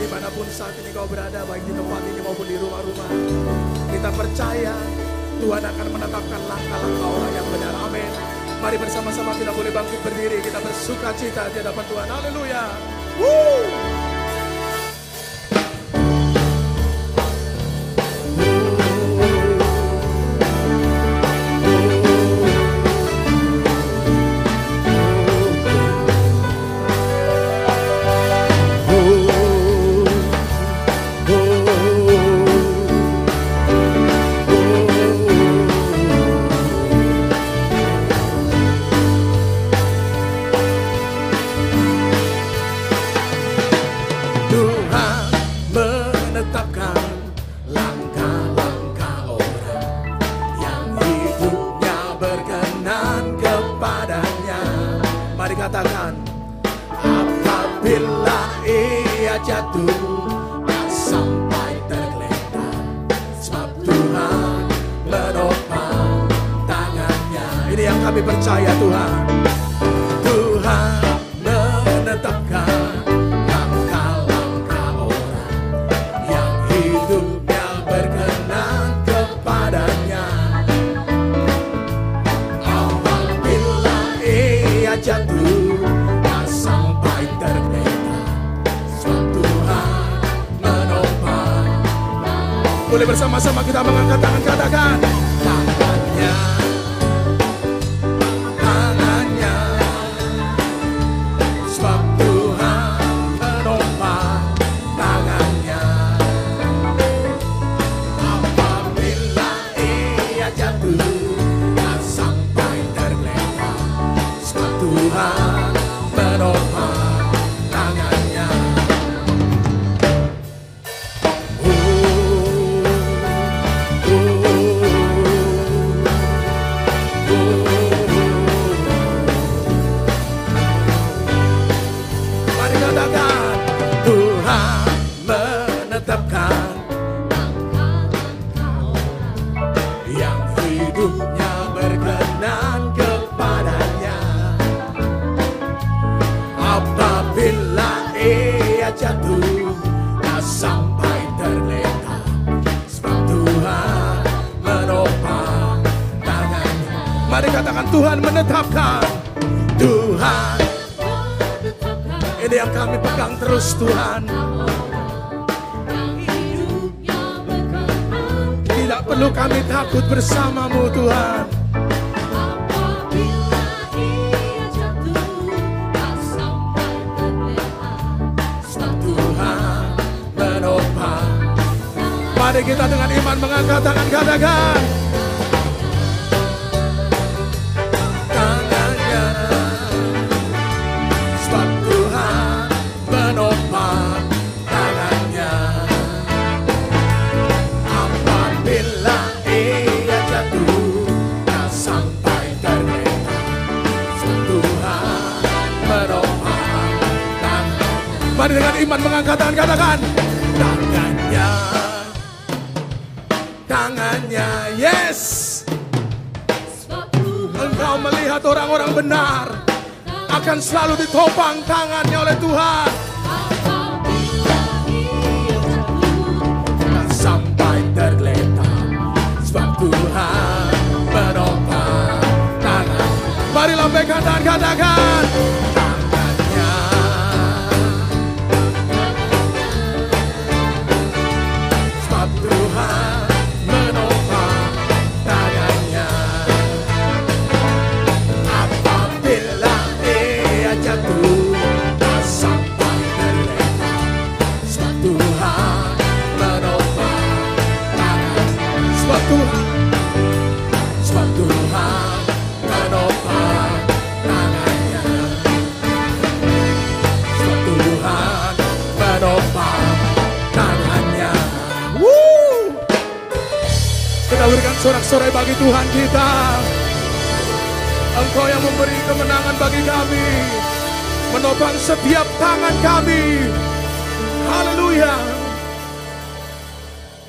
Dimanapun saat ini kau berada, baik di tempat ini maupun di rumah-rumah, kita percaya Tuhan akan menetapkan langkah-langkah orang yang benar. Amin. Mari bersama-sama kita boleh bangkit berdiri, kita bersuka cita di hadapan Tuhan. Haleluya. Katakan, apabila ia jatuh tak sampai tergeletak, sebab Tuhan menopang tangannya. Ini yang kami percaya, Tuhan. Tuhan menetapkan langkah-langkah orang yang hidupnya berkenan kepadanya. Apabila ia jatuh boleh bersama-sama kita mengangkat tangan, katakan tangannya, tangannya, sebab Tuhan menopang tangannya. Apabila ia jatuh tak sampai tergeletak, sebab Tuhan menopang tangannya. Jatuh tak sampai tergeletak, sebab Tuhan menopang tangannya. Mari katakan, Tuhan menetapkan. Tuhan, ini yang kami pegang terus, Tuhan. Tidak perlu kami takut bersamamu, Tuhan. Mari kita dengan iman mengangkat tangan, katakan tangannya, sebab Tuhan menopang tangannya. Apabila ia jatuh tak sampai tergeletak, sebab Tuhan menopang tangannya. Mari dengan iman mengangkat tangan, katakan tangannya, tangannya, yes. Engkau melihat orang-orang benar akan selalu ditopang tangannya oleh Tuhan. Tak sampai tergeletak, sebab Tuhan menopang tangan. Mari lambaikan tangan, katakan tangannya, sebab Tuhan kita berikan sorak-sorai bagi Tuhan kita. Engkau yang memberi kemenangan bagi kami, menopang setiap tangan kami. Haleluya.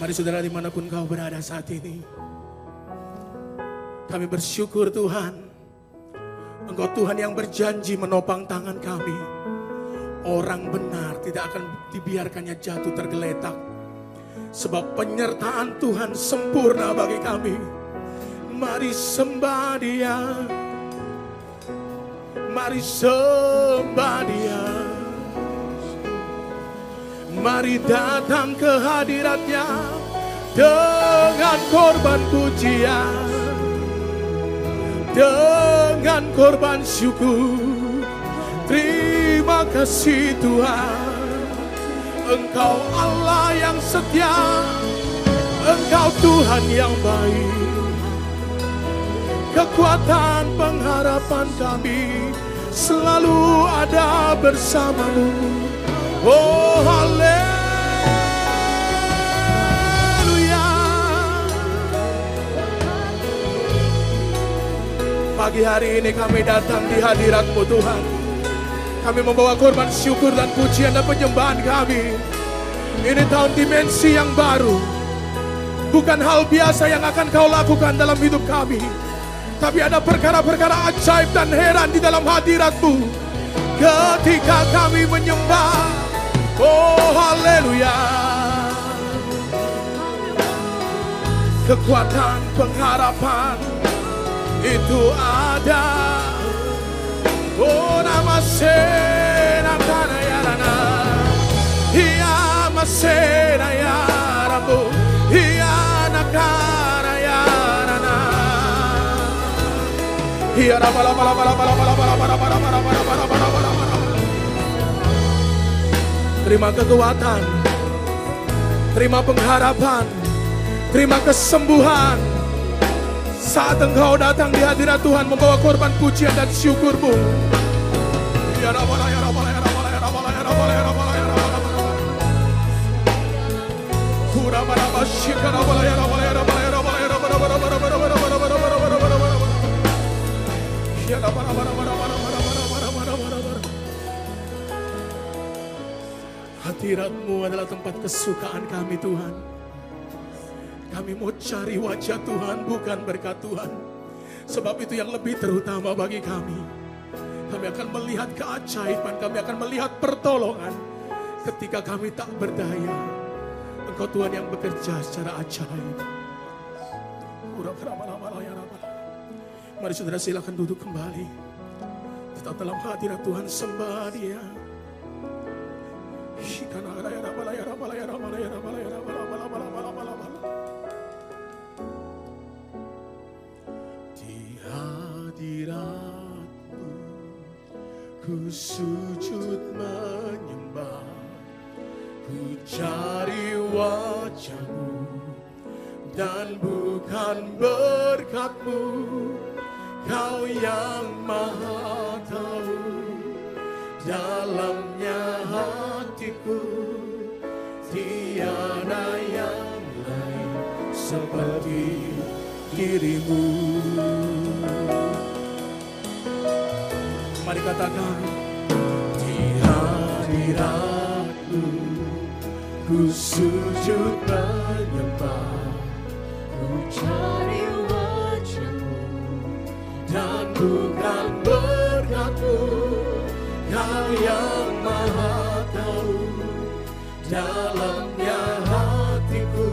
Mari saudara, dimanapun kau berada saat ini, kami bersyukur Tuhan, Engkau Tuhan yang berjanji menopang tangan kami. Orang benar tidak akan dibiarkannya jatuh tergeletak, sebab penyertaan Tuhan sempurna bagi kami. Mari sembah Dia, mari sembah Dia, mari datang ke hadirat-Nya dengan korban pujian, dengan korban syukur. Terima kasih Tuhan, Engkau Allah yang setia, Engkau Tuhan yang baik. Kekuatan pengharapan kami selalu ada bersama-Mu. Oh haleluya. Pagi hari ini kami datang di hadirat-Mu Tuhan. Kami membawa korban syukur dan pujian dan penyembahan kami. Ini tahun dimensi yang baru. Bukan hal biasa yang akan Kau lakukan dalam hidup kami, tapi ada perkara-perkara ajaib dan heran di dalam hadirat-Mu ketika kami menyembah. Oh haleluya. Kekuatan pengharapan itu ada. Oh namasena kana yarana, hiya masena yarabu, hiya nakana yarana, hiya rabala bala bala bala bala bala bala bala bala bala bala bala bala. Terima kekuatan, terima pengharapan, terima kesembuhan saat Engkau datang di hadirat Tuhan membawa korban pujian dan syukur-Mu. Ya Rabbana, ya Rabbana, ya Rabbana, ya Rabbana, ya Rabbana, ya Rabbana, ya Rabbana. Kurabana basyika Rabbana, ya Rabbana, ya Rabbana, ya Rabbana, ya Rabbana, ya Rabbana, ya Rabbana, ya Rabbana, ya Rabbana. Ya Rabbana, Rabbana, Rabbana, Rabbana, Rabbana, Rabbana. Hadirat-Mu adalah tempat kesukaan kami Tuhan. Kami mau cari wajah Tuhan, bukan berkat Tuhan. Sebab itu yang lebih terutama bagi kami. Kami akan melihat keajaiban, kami akan melihat pertolongan ketika kami tak berdaya. Engkau Tuhan yang bekerja secara ajaib. Mari saudara silakan duduk kembali. Tetap dalam hadirat Tuhan, sembah Dia. Hadirat-Mu ku sujud menyembah, ku cari wajah-Mu dan bukan berkat-Mu. Kau yang maha tahu dalamnya hatiku, tiada yang lain seperti diri-Mu. Mari katakan, di hadirat-Mu ku sujud menyembah, ku cari wajah-Mu dan bukan berkat-Mu. Kau yang maha tahu dalamnya hatiku,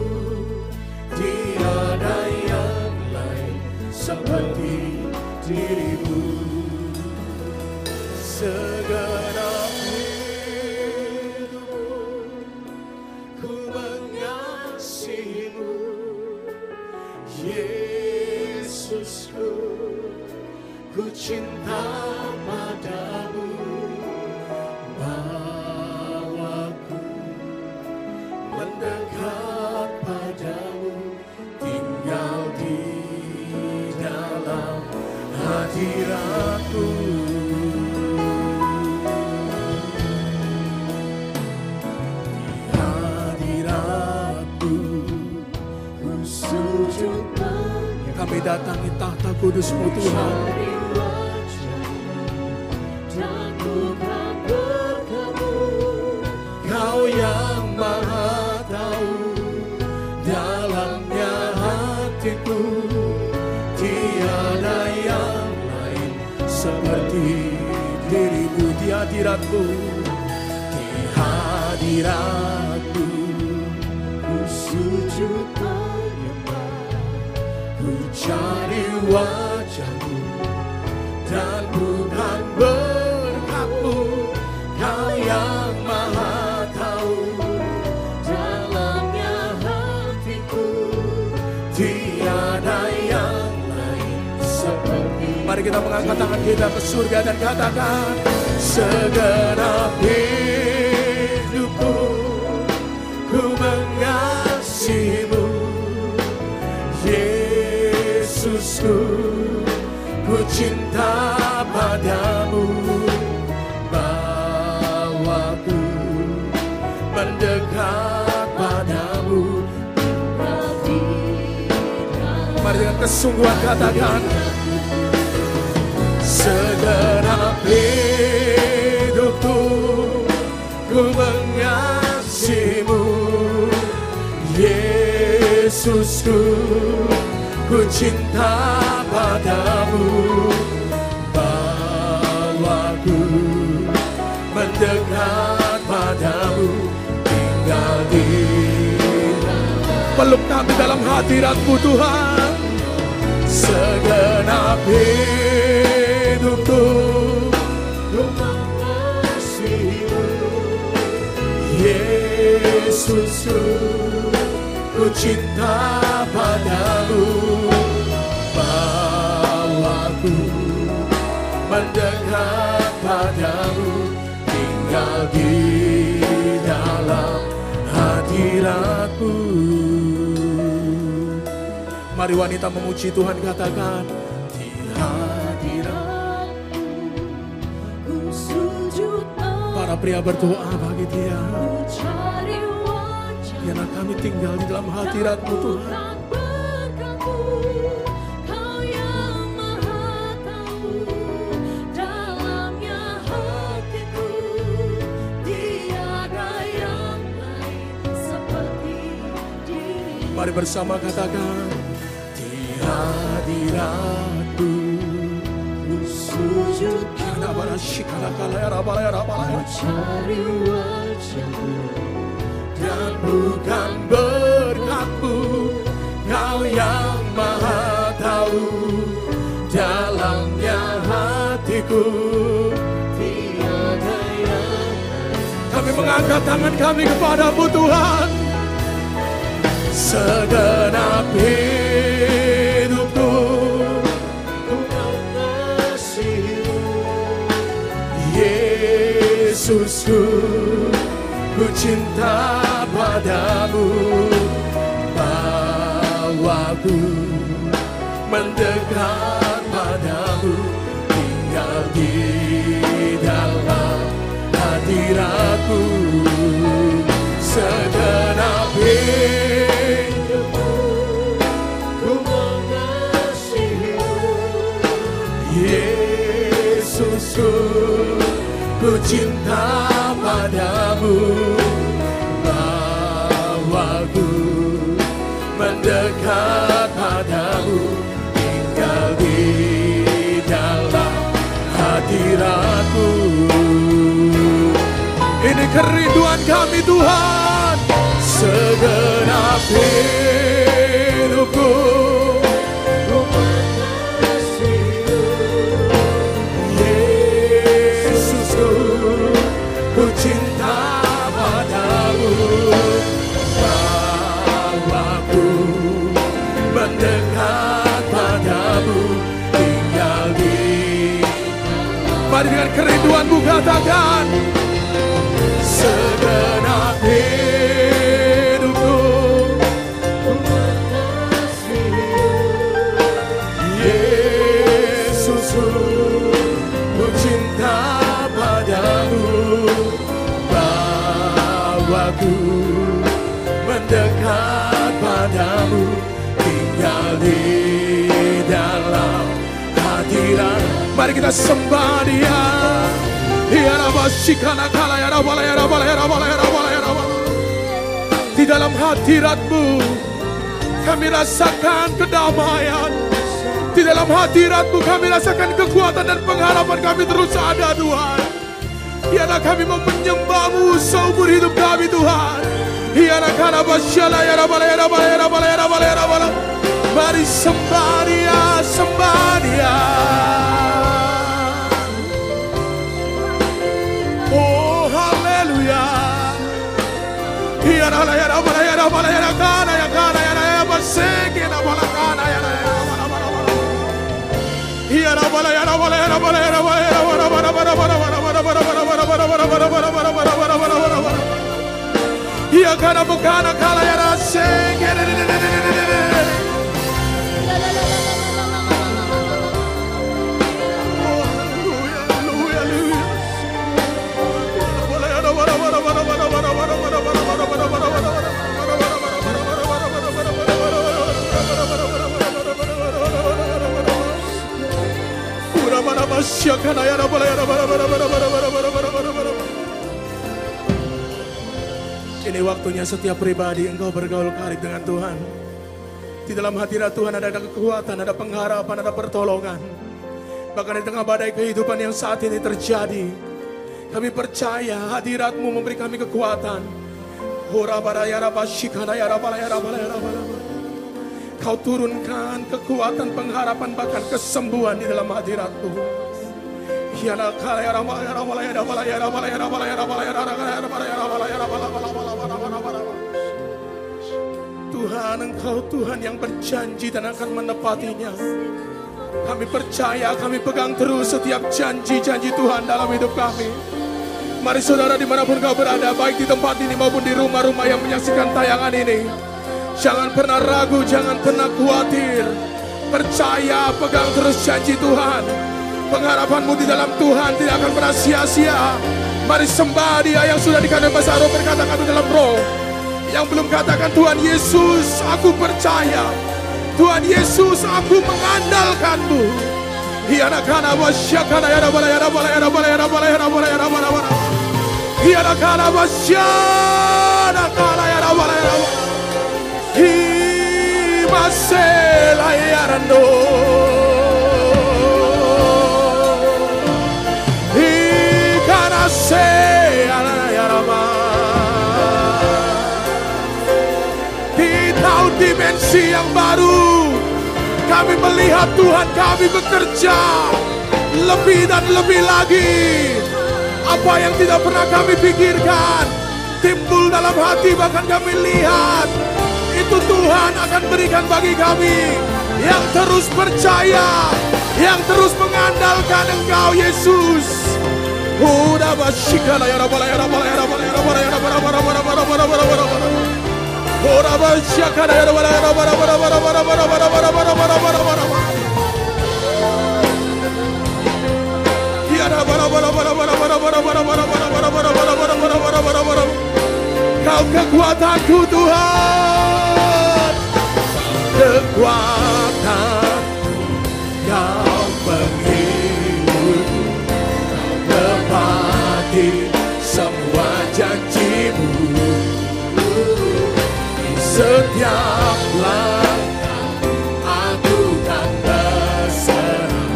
tiada yang lain seperti diri-Mu. Segenap hidupku ku mengasihi-Mu, Yesusku, ku cinta padamu. Bawaku mendekat padamu, tinggal di dalam hadirat-Mu. Di hadirat-Mu ku sujud Kami datangi tahta kudus-Mu Tuhan. Kau yang maha tahu dalamnya hatiku, tiada yang lain seperti diri-Mu di hadirat-Mu, di hadirat-Mu. Ku sujud menyembah, ku cari wajah-Mu, dan bukan berkat-Mu. Kau yang maha tahu dalamnya hatiku, tiada yang lain seperti. Mari kita mengangkat tangan kita ke surga dan katakan, segenap hidupku ku mengasihi-Mu, Yesusku, ku cinta padamu. Bawaku mendekat padamu. Mari dengan kesungguhan katakan, segenap hidupku ku mengasihi-Mu, Yesusku, ku cinta padamu. Bawaku mendekat padamu, tinggal di peluk kami dalam hadirat-Mu Tuhan. Segenap hidupku ku mengasihi-Mu, Yesusku, ku cinta padamu. Bawaku mendekat padamu, tinggal di dalam hadirat-Mu. Mari wanita memuji Tuhan, katakan, di hadirat-Mu ku sujud. Para pria berdoa bagi Dia, biarlah kami tinggal di dalam hadirat-Mu Tuhan. Mari bersama katakan, di hadirat-Mu ku sujud, cari wajah-Mu, dan bukan berkat-Mu. Kau yang maha tahu dalamnya hatiku, tiada yang lain. Kami mengangkat tangan kami kepada-Mu Tuhan. Segenap hidupku ku mengasihi-Mu, Yesusku, ku cinta padamu. Bawaku mendekat padamu, tinggal di dalam hadirat-Mu. Segenap hidupku ku mengasihi-Mu, Yesusku, ku cinta padamu. Bawaku mendekat padamu, tinggal di dalam hadirat-Mu. Ini kerinduan kami Tuhan. Segenap hidupku ku mengasihi-Mu, Yesusku, ku cinta padamu. Bawaku mendekat padamu, tinggal di. Mari dengan kerinduanmu katakan, segenap hidupku ku mengasihi-Mu, Yesusku, ku cinta padamu. Bawaku mendekat padamu, tinggal di dalam hadirat. Mari kita sembah Dia. Di dalam hadirat-Mu kami rasakan kedamaian. Di dalam hadirat-Mu kami rasakan kekuatan dan pengharapan kami terus ada Tuhan. Biarlah kami mau menyembah-Mu seumur hidup kami Tuhan. Mari sembah Dia, sembah Dia. Oh haleluya. Iya karena bukan kala ya raseng. Ini waktunya setiap pribadi engkau bergaul karib dengan Tuhan. Di dalam hadirat Tuhan ada kekuatan, ada pengharapan, ada pertolongan. Bahkan di tengah badai kehidupan yang saat ini terjadi, kami percaya hadirat-Mu memberi kami kekuatan. Kau turunkan kekuatan, pengharapan, bahkan kesembuhan di dalam hadirat-Mu. Tuhan, Engkau Tuhan yang berjanji dan akan menepatinya. Kami percaya, kami pegang terus setiap janji-janji Tuhan dalam hidup kami. Mari saudara dimanapun kau berada, baik di tempat ini maupun di rumah-rumah yang menyaksikan tayangan ini, jangan pernah ragu, jangan pernah khawatir. Percaya, pegang terus janji Tuhan. Pengharapanmu di dalam Tuhan tidak akan pernah sia-sia. Mari sembah Dia yang sudah dikatakan bahasa roh, berkatakan di dalam roh. Yang belum katakan Tuhan Yesus, aku percaya. Tuhan Yesus, aku mengandalkan-Mu. Hianakana wasyakana ya rabbala ya rabbala ya rabbala ya rabbala ya rabbala ya rabbala. Hianakana wasyana kana ya rabbala ya rabbala. Hi masela ya rando. Hi kana se ya rabbala. Di tahun dimensi yang baru, kami melihat Tuhan kami bekerja lebih dan lebih lagi. Apa yang tidak pernah kami pikirkan timbul dalam hati, bahkan kami lihat itu Tuhan akan berikan bagi kami. Yang terus percaya, yang terus mengandalkan Engkau Yesus. Udah basyikana ya rabbala ya rabbala ya rabbala ya rabbala ya rabbala ya rabbala ya rabbala ya rabbala. Ora basyakana ya rabbala ya rabbala ya rabbala ya rabbala ya rabbala. Kau kekuatanku Tuhan, kekuatanku, Kau penghiburku, Kau tepati semua janji-Mu. Di setiap langkah aku kan berserah,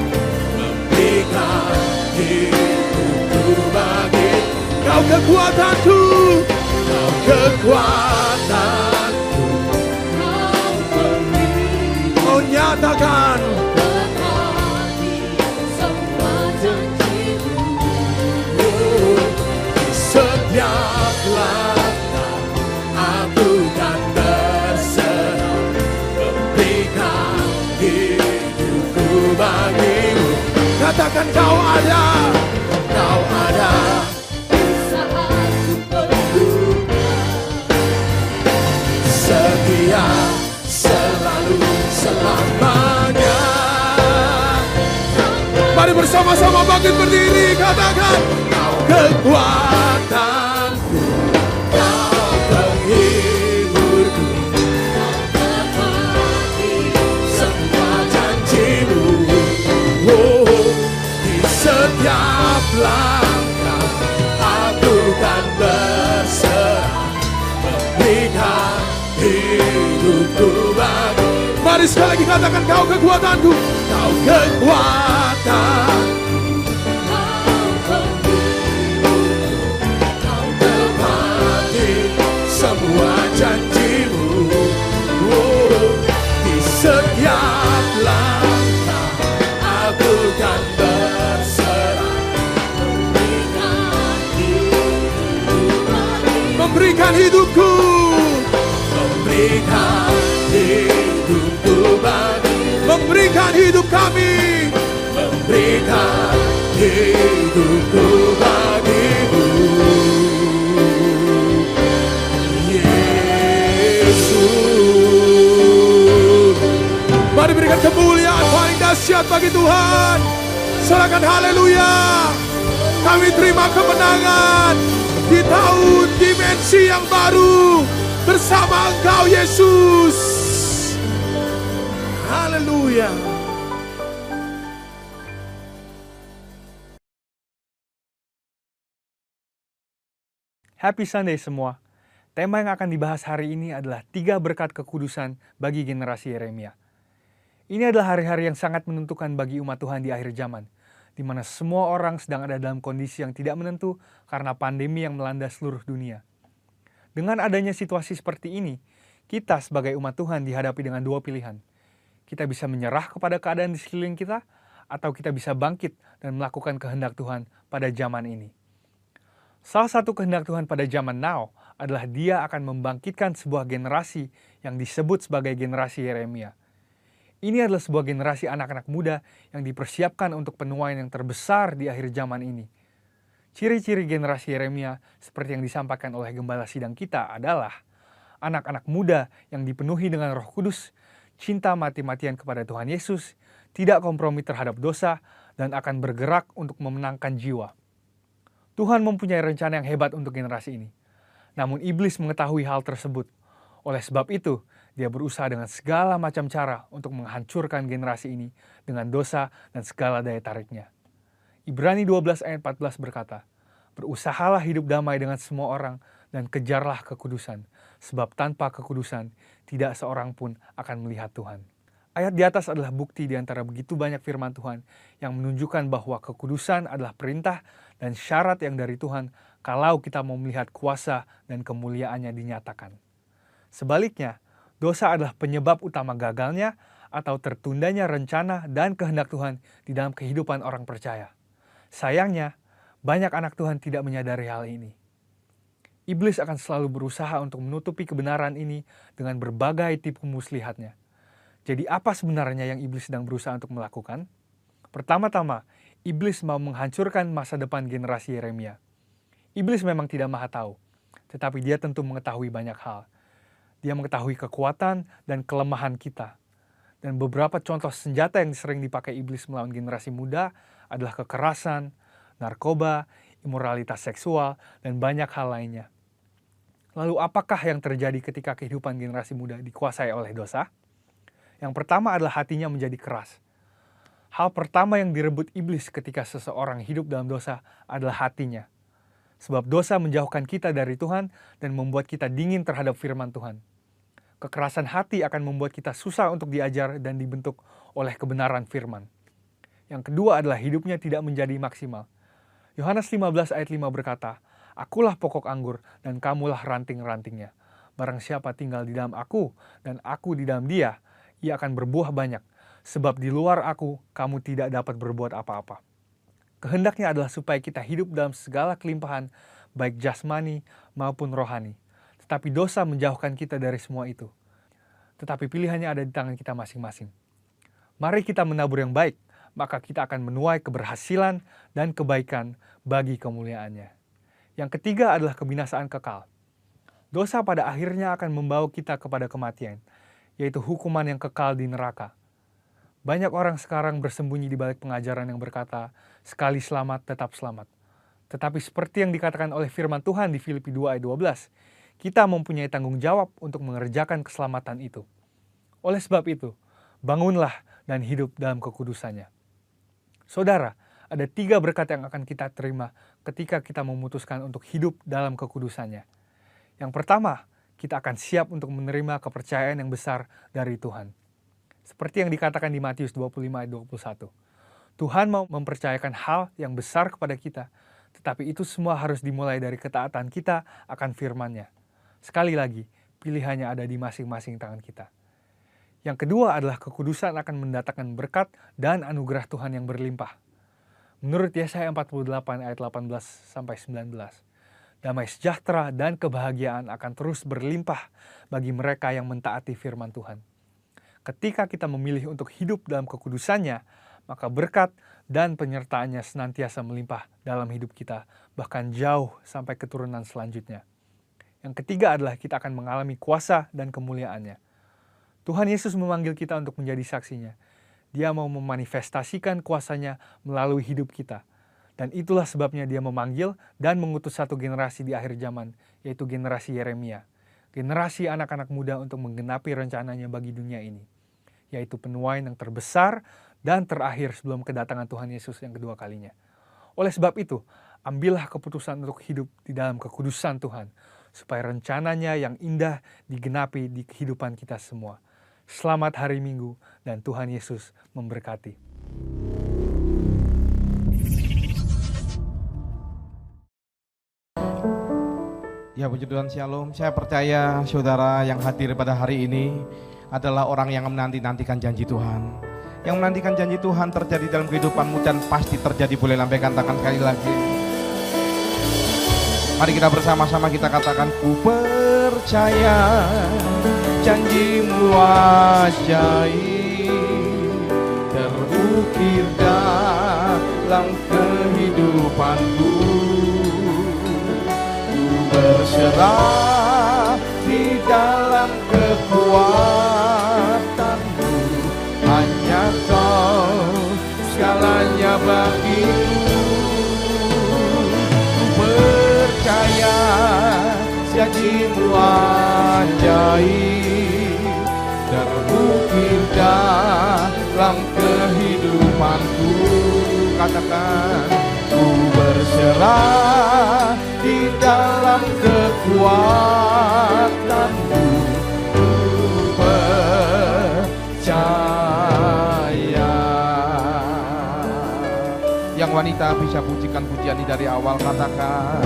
memberikan hidupku bagi Kau kekuatanku, Kau kekuatanku, Kau penghiburku. Oh nyatakan tepati semua janji-Mu. Di setiap langkah aku kan berserah, memberikan hidupku bagi-Mu. Katakan Kau ada, Kau ada. Setia selalu selamanya. Mari bersama-sama bangkit berdiri, katakan Kau kekuatanku, Kau penghiburku, hidupku bagi. Mari sekali lagi katakan, kau kekuatanku, kau kekuatan, kau tepati semua janjimu. Di setiap langkah aku kan berserah, memberikan hidupku, memberikan hidupku bagi, memberikan hidup kami, memberikan hidupku bagimu, Yesus. Mari berikan kemuliaan paling dahsyat bagi Tuhan. Serahkan haleluya. Kami terima kemenangan di tahun dimensi yang baru bersama Engkau Yesus. Haleluya. Happy Sunday semua. Tema yang akan dibahas hari ini adalah 3 berkat kekudusan bagi generasi Yeremia. Ini adalah hari-hari yang sangat menentukan bagi umat Tuhan di akhir zaman, di mana semua orang sedang ada dalam kondisi yang tidak menentu karena pandemi yang melanda seluruh dunia. Dengan adanya situasi seperti ini, kita sebagai umat Tuhan dihadapi dengan 2 pilihan. Kita bisa menyerah kepada keadaan di sekeliling kita, atau kita bisa bangkit dan melakukan kehendak Tuhan pada zaman ini. Salah satu kehendak Tuhan pada zaman now adalah Dia akan membangkitkan sebuah generasi yang disebut sebagai generasi Yeremia. Ini adalah sebuah generasi anak-anak muda yang dipersiapkan untuk penuaian yang terbesar di akhir zaman ini. Ciri-ciri generasi Yeremia seperti yang disampaikan oleh gembala sidang kita adalah anak-anak muda yang dipenuhi dengan Roh Kudus, cinta mati-matian kepada Tuhan Yesus, tidak kompromi terhadap dosa, dan akan bergerak untuk memenangkan jiwa. Tuhan mempunyai rencana yang hebat untuk generasi ini. Namun iblis mengetahui hal tersebut. Oleh sebab itu, dia berusaha dengan segala macam cara untuk menghancurkan generasi ini dengan dosa dan segala daya tariknya. Ibrani 12 ayat 14 berkata, "Berusahalah hidup damai dengan semua orang dan kejarlah kekudusan, sebab tanpa kekudusan tidak seorang pun akan melihat Tuhan." Ayat di atas adalah bukti di antara begitu banyak firman Tuhan yang menunjukkan bahwa kekudusan adalah perintah dan syarat yang dari Tuhan kalau kita mau melihat kuasa dan kemuliaannya dinyatakan. Sebaliknya, dosa adalah penyebab utama gagalnya atau tertundanya rencana dan kehendak Tuhan di dalam kehidupan orang percaya. Sayangnya, banyak anak Tuhan tidak menyadari hal ini. Iblis akan selalu berusaha untuk menutupi kebenaran ini dengan berbagai tipu muslihatnya. Jadi apa sebenarnya yang iblis sedang berusaha untuk melakukan? Pertama-tama, iblis mau menghancurkan masa depan generasi Yeremia. Iblis memang tidak maha tahu, tetapi dia tentu mengetahui banyak hal. Dia mengetahui kekuatan dan kelemahan kita. Dan beberapa contoh senjata yang sering dipakai iblis melawan generasi muda adalah kekerasan, narkoba, imoralitas seksual, dan banyak hal lainnya. Lalu apakah yang terjadi ketika kehidupan generasi muda dikuasai oleh dosa? Yang pertama adalah hatinya menjadi keras. Hal pertama yang direbut iblis ketika seseorang hidup dalam dosa adalah hatinya. Sebab dosa menjauhkan kita dari Tuhan dan membuat kita dingin terhadap firman Tuhan. Kekerasan hati akan membuat kita susah untuk diajar dan dibentuk oleh kebenaran firman. Yang kedua adalah hidupnya tidak menjadi maksimal. Yohanes 15 ayat 5 berkata, "Akulah pokok anggur dan kamulah ranting-rantingnya. Barang siapa tinggal di dalam aku dan aku di dalam dia, ia akan berbuah banyak. Sebab di luar aku, kamu tidak dapat berbuat apa-apa." Kehendaknya adalah supaya kita hidup dalam segala kelimpahan, baik jasmani maupun rohani. Tetapi dosa menjauhkan kita dari semua itu. Tetapi pilihannya ada di tangan kita masing-masing. Mari kita menabur yang baik, maka kita akan menuai keberhasilan dan kebaikan bagi kemuliaannya. Yang ketiga adalah kebinasaan kekal. Dosa pada akhirnya akan membawa kita kepada kematian, yaitu hukuman yang kekal di neraka. Banyak orang sekarang bersembunyi di balik pengajaran yang berkata, sekali selamat tetap selamat. Tetapi seperti yang dikatakan oleh firman Tuhan di Filipi 2 ayat 12, kita mempunyai tanggung jawab untuk mengerjakan keselamatan itu. Oleh sebab itu, bangunlah dan hidup dalam kekudusannya. Saudara, ada 3 berkat yang akan kita terima ketika kita memutuskan untuk hidup dalam kekudusannya. Yang pertama, kita akan siap untuk menerima kepercayaan yang besar dari Tuhan. Seperti yang dikatakan di Matius 25 ayat 21. Tuhan mau mempercayakan hal yang besar kepada kita, tetapi itu semua harus dimulai dari ketaatan kita akan firman-Nya. Sekali lagi, pilihannya ada di masing-masing tangan kita. Yang kedua adalah kekudusan akan mendatangkan berkat dan anugerah Tuhan yang berlimpah. Menurut Yesaya 48 ayat 18-19, damai sejahtera dan kebahagiaan akan terus berlimpah bagi mereka yang mentaati firman Tuhan. Ketika kita memilih untuk hidup dalam kekudusannya, maka berkat dan penyertaannya senantiasa melimpah dalam hidup kita, bahkan jauh sampai keturunan selanjutnya. Yang ketiga adalah kita akan mengalami kuasa dan kemuliaannya. Tuhan Yesus memanggil kita untuk menjadi saksinya. Dia mau memanifestasikan kuasanya melalui hidup kita. Dan itulah sebabnya dia memanggil dan mengutus satu generasi di akhir zaman, yaitu generasi Yeremia. Generasi anak-anak muda untuk menggenapi rencananya bagi dunia ini, yaitu penuaian yang terbesar dan terakhir sebelum kedatangan Tuhan Yesus yang kedua kalinya. Oleh sebab itu, ambillah keputusan untuk hidup di dalam kekudusan Tuhan, supaya rencananya yang indah digenapi di kehidupan kita semua. Selamat hari Minggu dan Tuhan Yesus memberkati. Ya, puji Tuhan, shalom. Saya percaya saudara yang hadir pada hari ini adalah orang yang menanti-nantikan janji Tuhan. Yang menantikan janji Tuhan terjadi dalam kehidupanmu dan pasti terjadi. Boleh lambaikan tangan sekali lagi. Mari kita bersama-sama kita katakan, ku percaya janji-Mu ajaib terukir dalam kehidupanku. Ku berserah di dalam kekuatan-Mu, hanya Kau segalanya bagiku. Ku percaya janji-Mu ajaib terukir dalam kehidupanku. Katakan, ku berserah di dalam kekuatan-Mu, ku percaya. Yang wanita bisa pujikan pujian ini dari awal, katakan,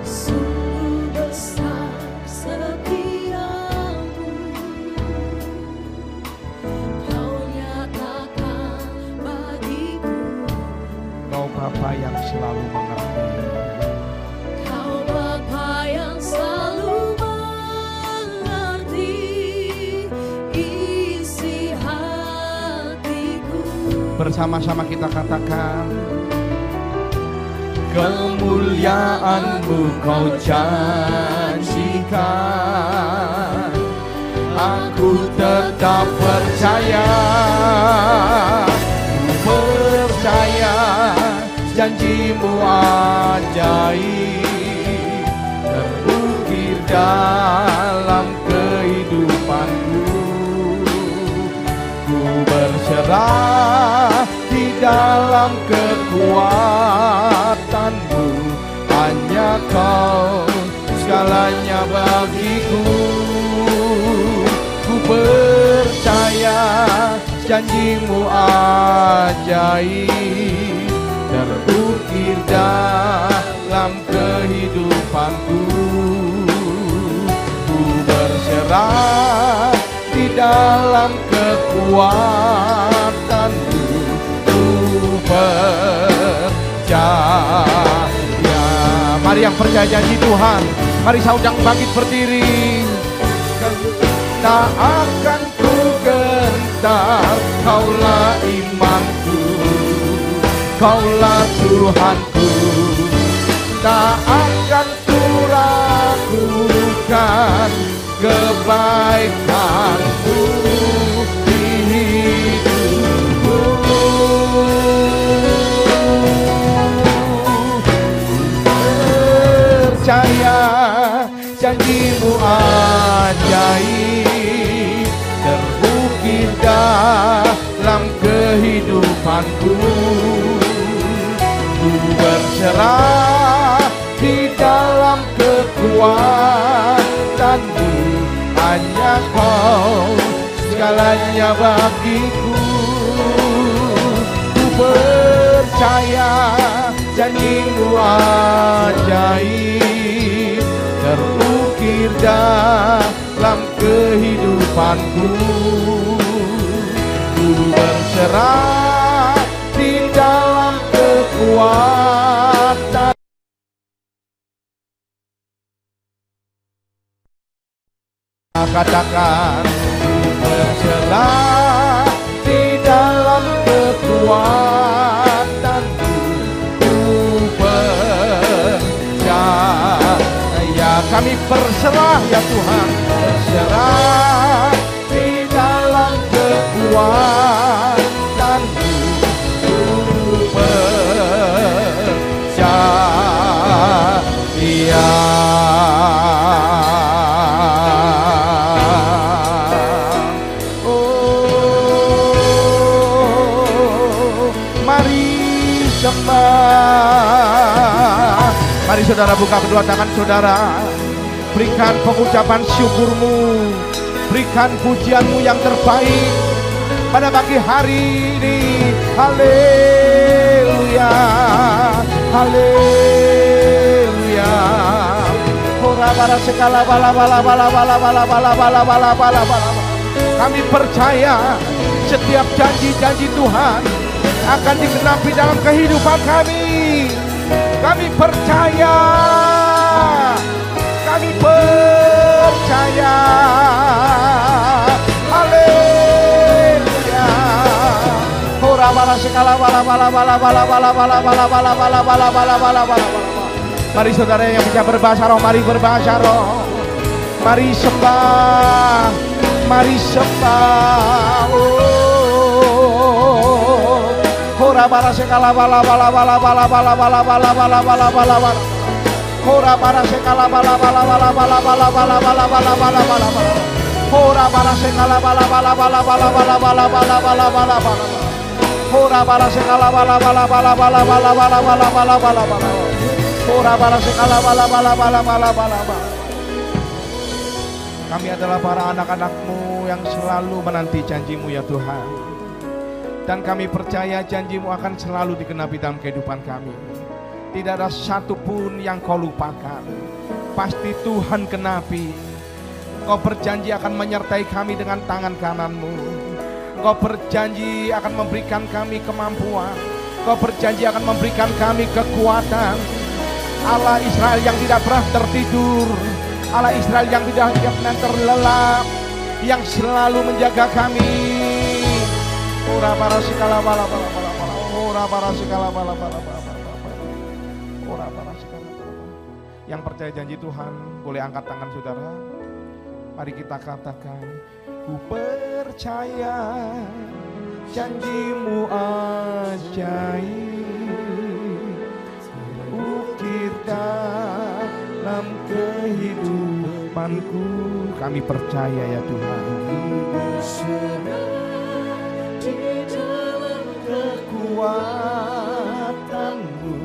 sungguh besar setiamu, Kau nyatakan bagiku. Kau Bapa yang selalu mengerti. Kau Bapa yang selalu mengerti isi hatiku. Bersama-sama kita katakan, kemuliaan-Mu Kau janjikan, aku tetap percaya. Ku percaya janji-Mu ajaib terukir dalam kehidupanku. Ku berserah di dalam kekuatan-Mu, hanya Kau segalanya bagiku. Ku percaya janji-Mu ajaib terukir dalam kehidupanku. Ku berserah di dalam kekuatan-Mu, ku percaya. Mari yang percaya janji Tuhan, mari saudang bangkit berdiri. Tak akan ku gentar, Kaulah imanku, Kaulah Tuhanku. Tak akan ku ragukan kebaikan-Mu di hidupku. Percaya janji-Mu ajaib terukir dalam kehidupanku. Ku berserah di dalam kekuatan-Mu, segalanya bagiku. Ku percaya janji-Mu ajaib terukir dalam kehidupanku. Ku berserah di dalam kekuatan. Katakan berserah di dalam kekuatanmu. Ku percaya, kami berserah ya Tuhan, berserah di dalam kekuatanmu. Ku percaya. Mari saudara buka kedua tangan saudara, berikan pengucapan syukur-Mu, berikan pujian-Mu yang terbaik pada pagi hari ini. Haleluya, haleluya. Ora bara segala bala bala bala bala bala bala bala bala bala bala. Kami percaya setiap janji-janji Tuhan akan digenapi dalam kehidupan kami. Kami percaya, kami percaya. Haleluya. Ora bala segala bala bala bala bala bala bala bala bala bala bala bala bala bala. Mari saudara yang bisa berbahasa roh, mari berbahasa roh. Mari sembah, mari sembah. Ora bara segala bala bala bala bala bala bala bala bala bala bala bala. Ora bara segala bala bala bala bala bala bala bala bala bala bala bala. Ora bara segala bala bala bala bala bala bala bala bala bala bala. Ora bara segala bala bala bala bala bala bala bala bala bala bala. Ora bara segala bala bala bala bala bala bala. Kami adalah para anak-anak-Mu yang selalu menanti janji-Mu ya Tuhan. Dan kami percaya janji-Mu akan selalu digenapi dalam kehidupan kami. Tidak ada satupun yang Kau lupakan. Pasti Tuhan genapi. Kau berjanji akan menyertai kami dengan tangan kanan-Mu. Kau berjanji akan memberikan kami kemampuan. Kau berjanji akan memberikan kami kekuatan. Allah Israel yang tidak pernah tertidur, Allah Israel yang tidak pernah terlelap, yang selalu menjaga kami. Ora para segala bala bala bala bala. Ora para segala bala bala bala bala. Ora para segala bala. Yang percaya janji Tuhan boleh angkat tangan saudara. Mari kita katakan, ku percaya janji-Mu ajaib, ukir dalam kehidupanku. Kami percaya ya Tuhan. Di dalam kekuatan-Mu,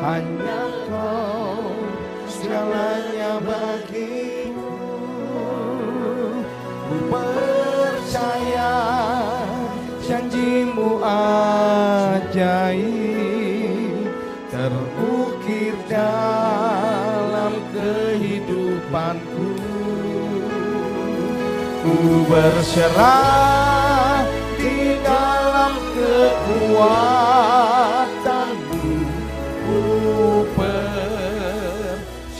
hanya Kau segalanya bagiku. Ku percaya janji-Mu ajaib terukir dalam kehidupanku. Ku berserah di dalam kekuatan-Mu. Ku percaya,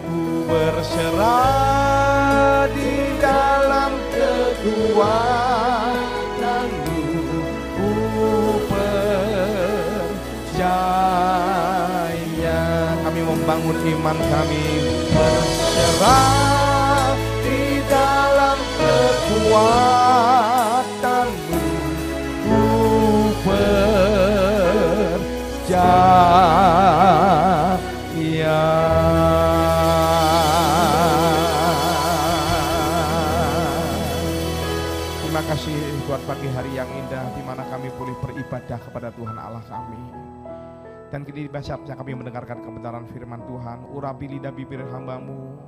ku berserah di dalam kekuatan-Mu. Ku percaya. Kami membangun iman kami, berserah di dalam kekuatan-Mu. Ku percaya. Terima kasih buat pagi hari yang indah di mana kami boleh beribadah kepada Tuhan Allah kami. Dan kini saatnya kami mendengarkan kebenaran firman Tuhan. Urapi lidah bibir hamba-Mu,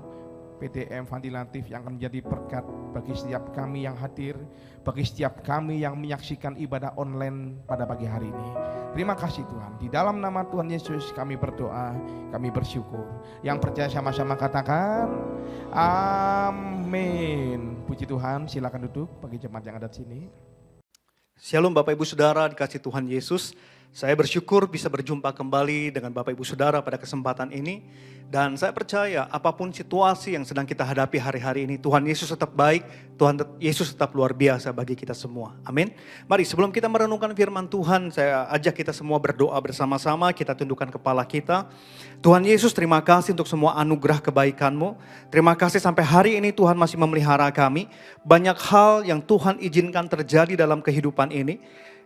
PDM Vantilatif yang akan menjadi berkat bagi setiap kami yang hadir, bagi setiap kami yang menyaksikan ibadah online pada pagi hari ini. Terima kasih Tuhan. Di dalam nama Tuhan Yesus kami berdoa, kami bersyukur. Yang percaya sama-sama katakan amin. Puji Tuhan, silakan duduk bagi jemaat yang ada di sini. Shalom Bapak Ibu Saudara dikasih Tuhan Yesus. Saya bersyukur bisa berjumpa kembali dengan Bapak Ibu Saudara pada kesempatan ini. Dan saya percaya apapun situasi yang sedang kita hadapi hari-hari ini, Tuhan Yesus tetap baik, Tuhan Yesus tetap luar biasa bagi kita semua. Amin. Mari sebelum kita merenungkan firman Tuhan, saya ajak kita semua berdoa bersama-sama, kita tundukkan kepala kita. Tuhan Yesus, terima kasih untuk semua anugerah kebaikan-Mu. Terima kasih sampai hari ini Tuhan masih memelihara kami. Banyak hal yang Tuhan izinkan terjadi dalam kehidupan ini.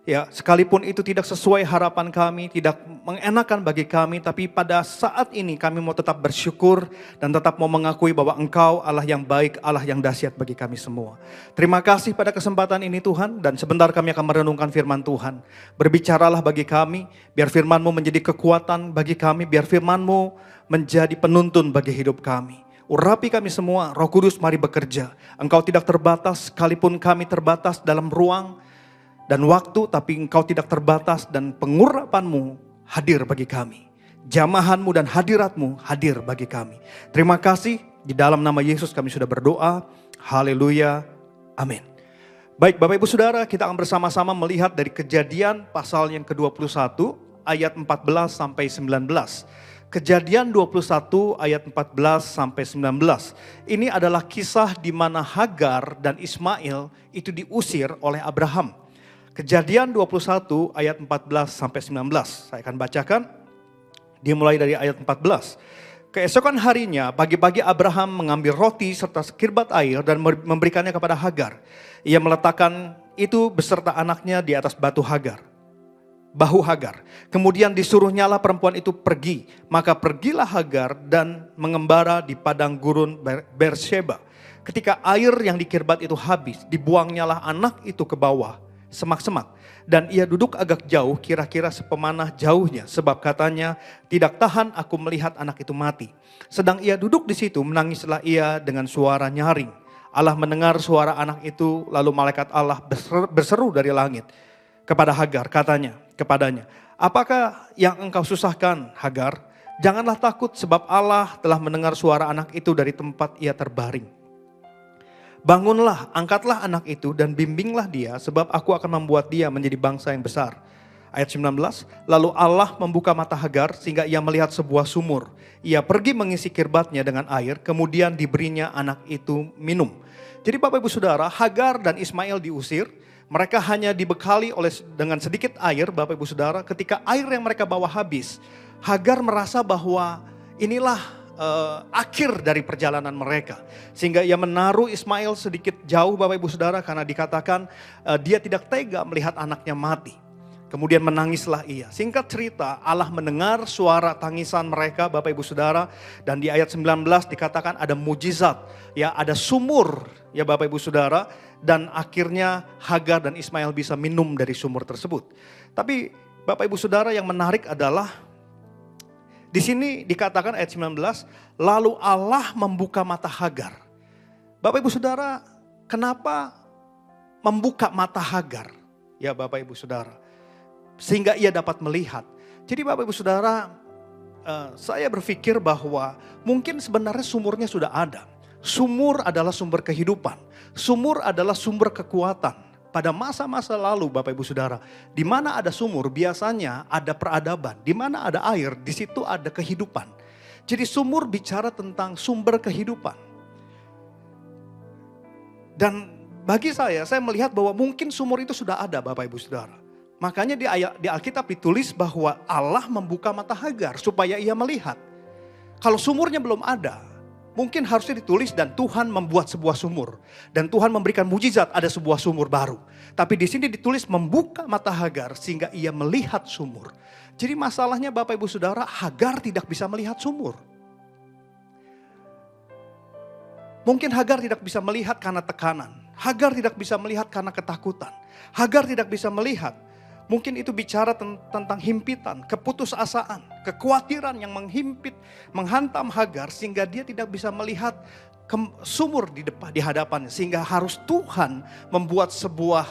Ya, sekalipun itu tidak sesuai harapan kami, tidak mengenakan bagi kami, tapi pada saat ini kami mau tetap bersyukur dan tetap mau mengakui bahwa Engkau Allah yang baik, Allah yang dahsyat bagi kami semua. Terima kasih pada kesempatan ini Tuhan, dan sebentar kami akan merenungkan firman Tuhan. Berbicaralah bagi kami, biar firman-Mu menjadi kekuatan bagi kami, biar firman-Mu menjadi penuntun bagi hidup kami. Urapi kami semua, Roh Kudus mari bekerja. Engkau tidak terbatas, sekalipun kami terbatas dalam ruang dan waktu, tapi Engkau tidak terbatas dan pengurapan-Mu hadir bagi kami. Jamahan-Mu dan hadirat-Mu hadir bagi kami. Terima kasih, di dalam nama Yesus kami sudah berdoa. Haleluya, amin. Baik Bapak Ibu Saudara, kita akan bersama-sama melihat dari Kejadian pasal yang ke-21 ayat 14 sampai 19. Kejadian 21 ayat 14 sampai 19. Ini adalah kisah di mana Hagar dan Ismail itu diusir oleh Abraham. Kejadian 21 ayat 14 sampai 19. Saya akan bacakan. Dimulai dari ayat 14. Keesokan harinya, pagi-pagi Abraham mengambil roti serta sekirbat air dan memberikannya kepada Hagar. Ia meletakkan itu beserta anaknya di atas bahu Hagar. Kemudian disuruhnyalah perempuan itu pergi. Maka pergilah Hagar dan mengembara di padang gurun Beersheba. Ketika air yang dikirbat itu habis, dibuangnyalah anak itu ke bawah semak-semak, dan ia duduk agak jauh, kira-kira sepemanah jauhnya, sebab katanya, tidak tahan aku melihat anak itu mati. Sedang ia duduk di situ, menangislah ia dengan suara nyaring. Allah mendengar suara anak itu, lalu malaikat Allah berseru dari langit kepada Hagar, katanya kepadanya, apakah yang engkau susahkan, Hagar? Janganlah takut, sebab Allah telah mendengar suara anak itu dari tempat ia terbaring. Bangunlah, angkatlah anak itu dan bimbinglah dia, sebab aku akan membuat dia menjadi bangsa yang besar. Ayat 19, lalu Allah membuka mata Hagar sehingga ia melihat sebuah sumur. Ia pergi mengisi kirbatnya dengan air, kemudian diberinya anak itu minum. Jadi Bapak Ibu Saudara, Hagar dan Ismail diusir. Mereka hanya dibekali dengan sedikit air, Bapak Ibu Saudara. Ketika air yang mereka bawa habis, Hagar merasa bahwa inilah akhir dari perjalanan mereka. Sehingga ia menaruh Ismail sedikit jauh Bapak Ibu Saudara, karena dikatakan dia tidak tega melihat anaknya mati. Kemudian menangislah ia. Singkat cerita, Allah mendengar suara tangisan mereka Bapak Ibu Saudara, dan di ayat 19 dikatakan ada mujizat, ya ada sumur ya Bapak Ibu Saudara, dan akhirnya Hagar dan Ismail bisa minum dari sumur tersebut. Tapi Bapak Ibu Saudara, yang menarik adalah di sini dikatakan ayat 19, lalu Allah membuka mata Hagar. Bapak Ibu Saudara, kenapa membuka mata Hagar? Ya Bapak Ibu Saudara, sehingga ia dapat melihat. Jadi Bapak Ibu Saudara, saya berpikir bahwa mungkin sebenarnya sumurnya sudah ada. Sumur adalah sumber kehidupan. Sumur adalah sumber kekuatan. Pada masa-masa lalu Bapak Ibu Saudara, di mana ada sumur biasanya ada peradaban, di mana ada air, di situ ada kehidupan. Jadi sumur bicara tentang sumber kehidupan. Dan bagi saya melihat bahwa mungkin sumur itu sudah ada Bapak Ibu Saudara. Makanya di Alkitab ditulis bahwa Allah membuka mata Hagar supaya ia melihat. Kalau sumurnya belum ada, mungkin harusnya ditulis dan Tuhan membuat sebuah sumur. Dan Tuhan memberikan mujizat, ada sebuah sumur baru. Tapi di sini ditulis membuka mata Hagar sehingga ia melihat sumur. Jadi masalahnya Bapak Ibu Saudara, Hagar tidak bisa melihat sumur. Mungkin Hagar tidak bisa melihat karena tekanan. Hagar tidak bisa melihat karena ketakutan. Hagar tidak bisa melihat Mungkin itu bicara tentang himpitan, keputusasaan, kekhawatiran yang menghimpit, menghantam Hagar sehingga dia tidak bisa melihat sumur di hadapannya. Sehingga harus Tuhan membuat sebuah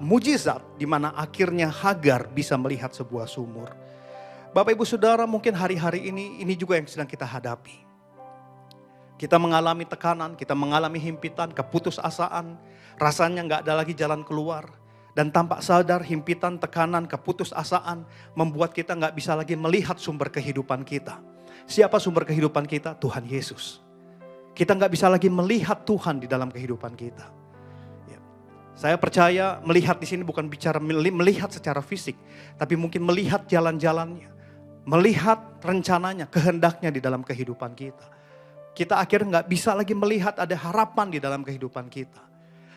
mujizat di mana akhirnya Hagar bisa melihat sebuah sumur. Bapak Ibu Saudara, mungkin hari-hari ini juga yang sedang kita hadapi. Kita mengalami tekanan, kita mengalami himpitan, keputusasaan, rasanya nggak ada lagi jalan keluar. Dan tanpa sadar himpitan, tekanan, keputusasaan membuat kita nggak bisa lagi melihat sumber kehidupan kita. Siapa sumber kehidupan kita? Tuhan Yesus. Kita nggak bisa lagi melihat Tuhan di dalam kehidupan kita. Ya. Saya percaya melihat di sini bukan bicara melihat secara fisik, tapi mungkin melihat jalan-jalannya, melihat rencananya, kehendaknya di dalam kehidupan kita. Kita akhirnya nggak bisa lagi melihat ada harapan di dalam kehidupan kita.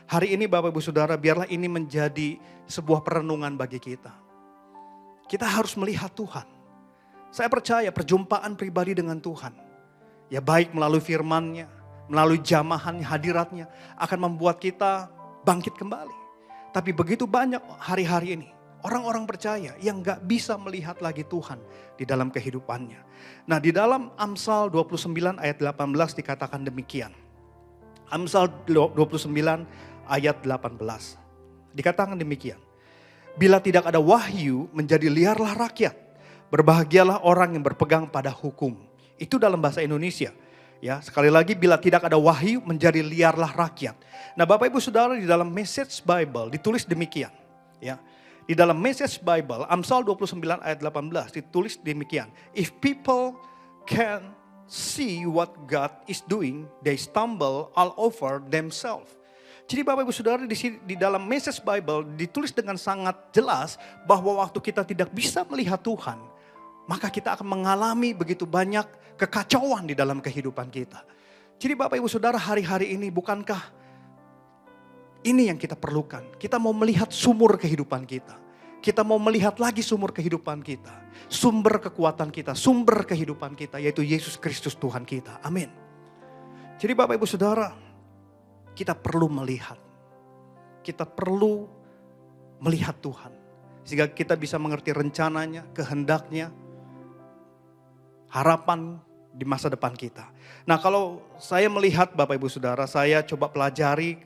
Hari ini Bapak Ibu Saudara, biarlah ini menjadi sebuah perenungan bagi kita. Kita harus melihat Tuhan. Saya percaya perjumpaan pribadi dengan Tuhan, ya baik melalui firman-Nya, melalui jamahan hadiratnya, akan membuat kita bangkit kembali. Tapi begitu banyak hari-hari ini, orang-orang percaya yang gak bisa melihat lagi Tuhan di dalam kehidupannya. Nah, di dalam Amsal 29 ayat 18 dikatakan demikian. Amsal 29 ayat 18. Dikatakan demikian. Bila tidak ada wahyu, menjadi liarlah rakyat. Berbahagialah orang yang berpegang pada hukum. Itu dalam bahasa Indonesia. Ya, sekali lagi, bila tidak ada wahyu, menjadi liarlah rakyat. Nah, Bapak Ibu Saudara, di dalam Message Bible ditulis demikian. Ya, di dalam Message Bible, Amsal 29 ayat 18 ditulis demikian. If people can see what God is doing, they stumble all over themselves. Jadi Bapak Ibu Saudara, di dalam Message Bible ditulis dengan sangat jelas bahwa waktu kita tidak bisa melihat Tuhan, maka kita akan mengalami begitu banyak kekacauan di dalam kehidupan kita. Jadi Bapak Ibu Saudara, hari-hari ini bukankah ini yang kita perlukan? Kita mau melihat sumur kehidupan kita. Kita mau melihat lagi sumur kehidupan kita. Sumber kekuatan kita, sumber kehidupan kita, yaitu Yesus Kristus Tuhan kita. Amin. Jadi Bapak Ibu Saudara, kita perlu melihat. Kita perlu melihat Tuhan. Sehingga kita bisa mengerti rencananya, kehendaknya, harapan di masa depan kita. Nah, kalau saya melihat Bapak Ibu Saudara, saya coba pelajari,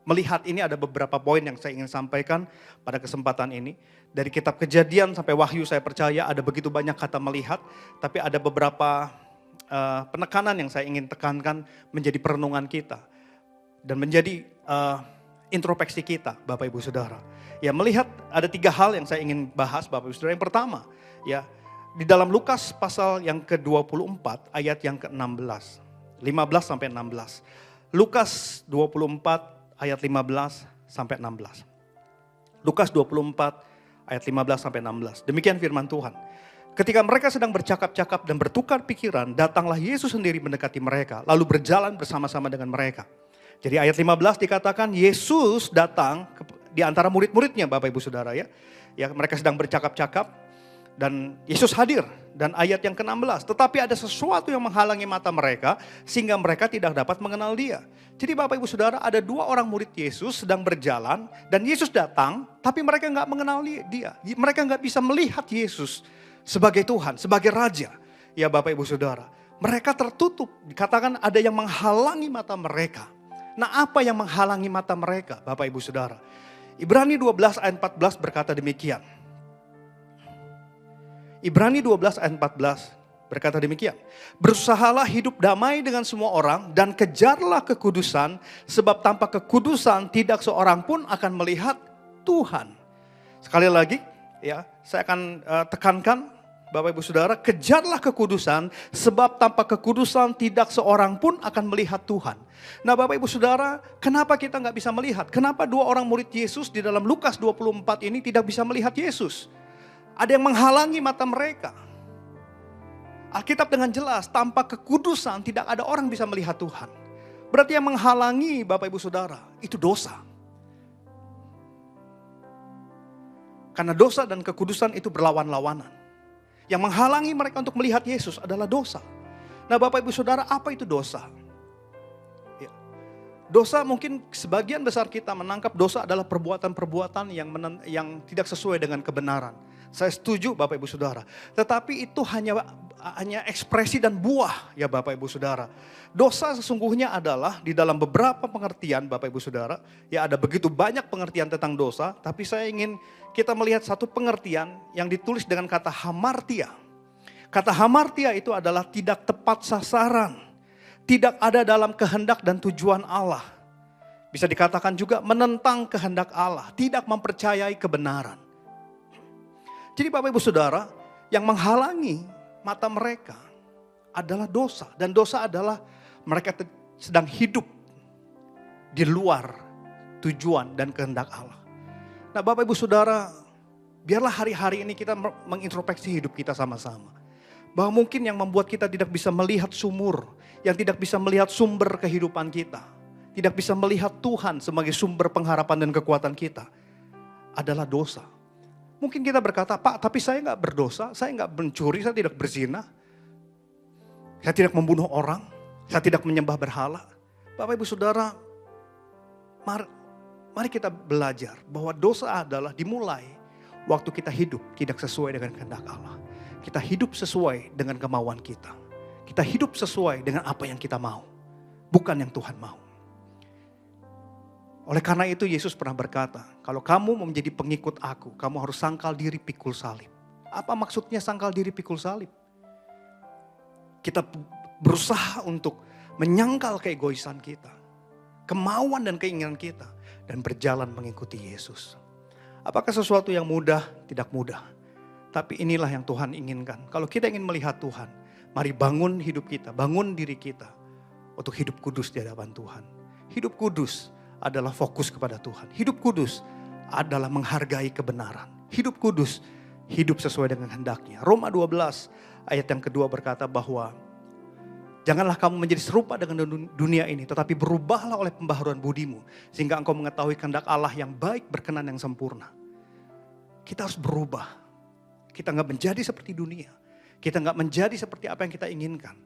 melihat ini ada beberapa poin yang saya ingin sampaikan pada kesempatan ini. Dari kitab Kejadian sampai Wahyu saya percaya ada begitu banyak kata melihat, tapi ada beberapa penekanan yang saya ingin tekankan menjadi perenungan kita. Dan menjadi introspeksi kita Bapak Ibu Saudara. Ya, melihat ada 3 hal yang saya ingin bahas Bapak Ibu Saudara. Yang pertama, ya, di dalam Lukas pasal yang ke-24 ayat yang ke-16. 15 sampai 16. Lukas 24 ayat 15 sampai 16. Lukas 24 ayat 15 sampai 16. Demikian firman Tuhan. Ketika mereka sedang bercakap-cakap dan bertukar pikiran, datanglah Yesus sendiri mendekati mereka, lalu berjalan bersama-sama dengan mereka. Jadi ayat 15 dikatakan Yesus datang di antara murid-muridnya Bapak Ibu Saudara ya. Ya, mereka sedang bercakap-cakap dan Yesus hadir. Dan ayat yang ke-16, tetapi ada sesuatu yang menghalangi mata mereka sehingga mereka tidak dapat mengenal dia. Jadi Bapak Ibu Saudara, ada 2 orang murid Yesus sedang berjalan dan Yesus datang, tapi mereka nggak mengenal dia. Mereka nggak bisa melihat Yesus sebagai Tuhan, sebagai Raja. Ya Bapak Ibu Saudara, mereka tertutup. Dikatakan ada yang menghalangi mata mereka. Nah, apa yang menghalangi mata mereka Bapak Ibu Saudara? Ibrani 12 ayat 14 berkata demikian. Ibrani 12 ayat 14 berkata demikian. Berusahalah hidup damai dengan semua orang dan kejarlah kekudusan, sebab tanpa kekudusan tidak seorang pun akan melihat Tuhan. Sekali lagi ya, saya akan tekankan Bapak Ibu Saudara, kejarlah kekudusan, sebab tanpa kekudusan tidak seorang pun akan melihat Tuhan. Nah Bapak Ibu Saudara, kenapa kita nggak bisa melihat? Kenapa 2 orang murid Yesus di dalam Lukas 24 ini tidak bisa melihat Yesus? Ada yang menghalangi mata mereka. Alkitab dengan jelas, tanpa kekudusan tidak ada orang bisa melihat Tuhan. Berarti yang menghalangi Bapak Ibu Saudara, itu dosa. Karena dosa dan kekudusan itu berlawan-lawanan. Yang menghalangi mereka untuk melihat Yesus adalah dosa. Nah Bapak Ibu Saudara, apa itu dosa? Ya. Dosa mungkin sebagian besar kita menangkap dosa adalah perbuatan-perbuatan yang tidak sesuai dengan kebenaran. Saya setuju Bapak Ibu Saudara. Tetapi itu hanya ekspresi dan buah ya Bapak Ibu Saudara. Dosa sesungguhnya adalah di dalam beberapa pengertian Bapak Ibu Saudara. Ya ada begitu banyak pengertian tentang dosa. Tapi saya ingin kita melihat satu pengertian yang ditulis dengan kata hamartia. Kata hamartia itu adalah tidak tepat sasaran. Tidak ada dalam kehendak dan tujuan Allah. Bisa dikatakan juga menentang kehendak Allah. Tidak mempercayai kebenaran. Jadi Bapak Ibu Saudara, yang menghalangi mata mereka adalah dosa. Dan dosa adalah mereka sedang hidup di luar tujuan dan kehendak Allah. Nah Bapak Ibu Saudara, biarlah hari-hari ini kita mengintrospeksi hidup kita sama-sama. Bahwa mungkin yang membuat kita tidak bisa melihat sumur, yang tidak bisa melihat sumber kehidupan kita, tidak bisa melihat Tuhan sebagai sumber pengharapan dan kekuatan kita, adalah dosa. Mungkin kita berkata, Pak, tapi saya nggak berdosa, saya nggak mencuri, saya tidak berzina, saya tidak membunuh orang, saya tidak menyembah berhala. Bapak Ibu Saudara, mari kita belajar bahwa dosa adalah dimulai waktu kita hidup tidak sesuai dengan kehendak Allah. Kita hidup sesuai dengan kemauan kita. Kita hidup sesuai dengan apa yang kita mau, bukan yang Tuhan mau. Oleh karena itu Yesus pernah berkata, kalau kamu mau menjadi pengikut aku, kamu harus sangkal diri pikul salib. Apa maksudnya sangkal diri pikul salib? Kita berusaha untuk menyangkal keegoisan kita, kemauan dan keinginan kita, dan berjalan mengikuti Yesus. Apakah sesuatu yang mudah? Tidak mudah. Tapi inilah yang Tuhan inginkan. Kalau kita ingin melihat Tuhan, mari bangun hidup kita, bangun diri kita untuk hidup kudus di hadapan Tuhan. Hidup kudus adalah fokus kepada Tuhan. Hidup kudus adalah menghargai kebenaran. Hidup kudus, hidup sesuai dengan hendaknya. Roma 12 ayat yang kedua berkata bahwa janganlah kamu menjadi serupa dengan dunia ini, tetapi berubahlah oleh pembaharuan budimu, sehingga engkau mengetahui kehendak Allah yang baik, berkenan, yang sempurna. Kita harus berubah. Kita nggak menjadi seperti dunia. Kita nggak menjadi seperti apa yang kita inginkan.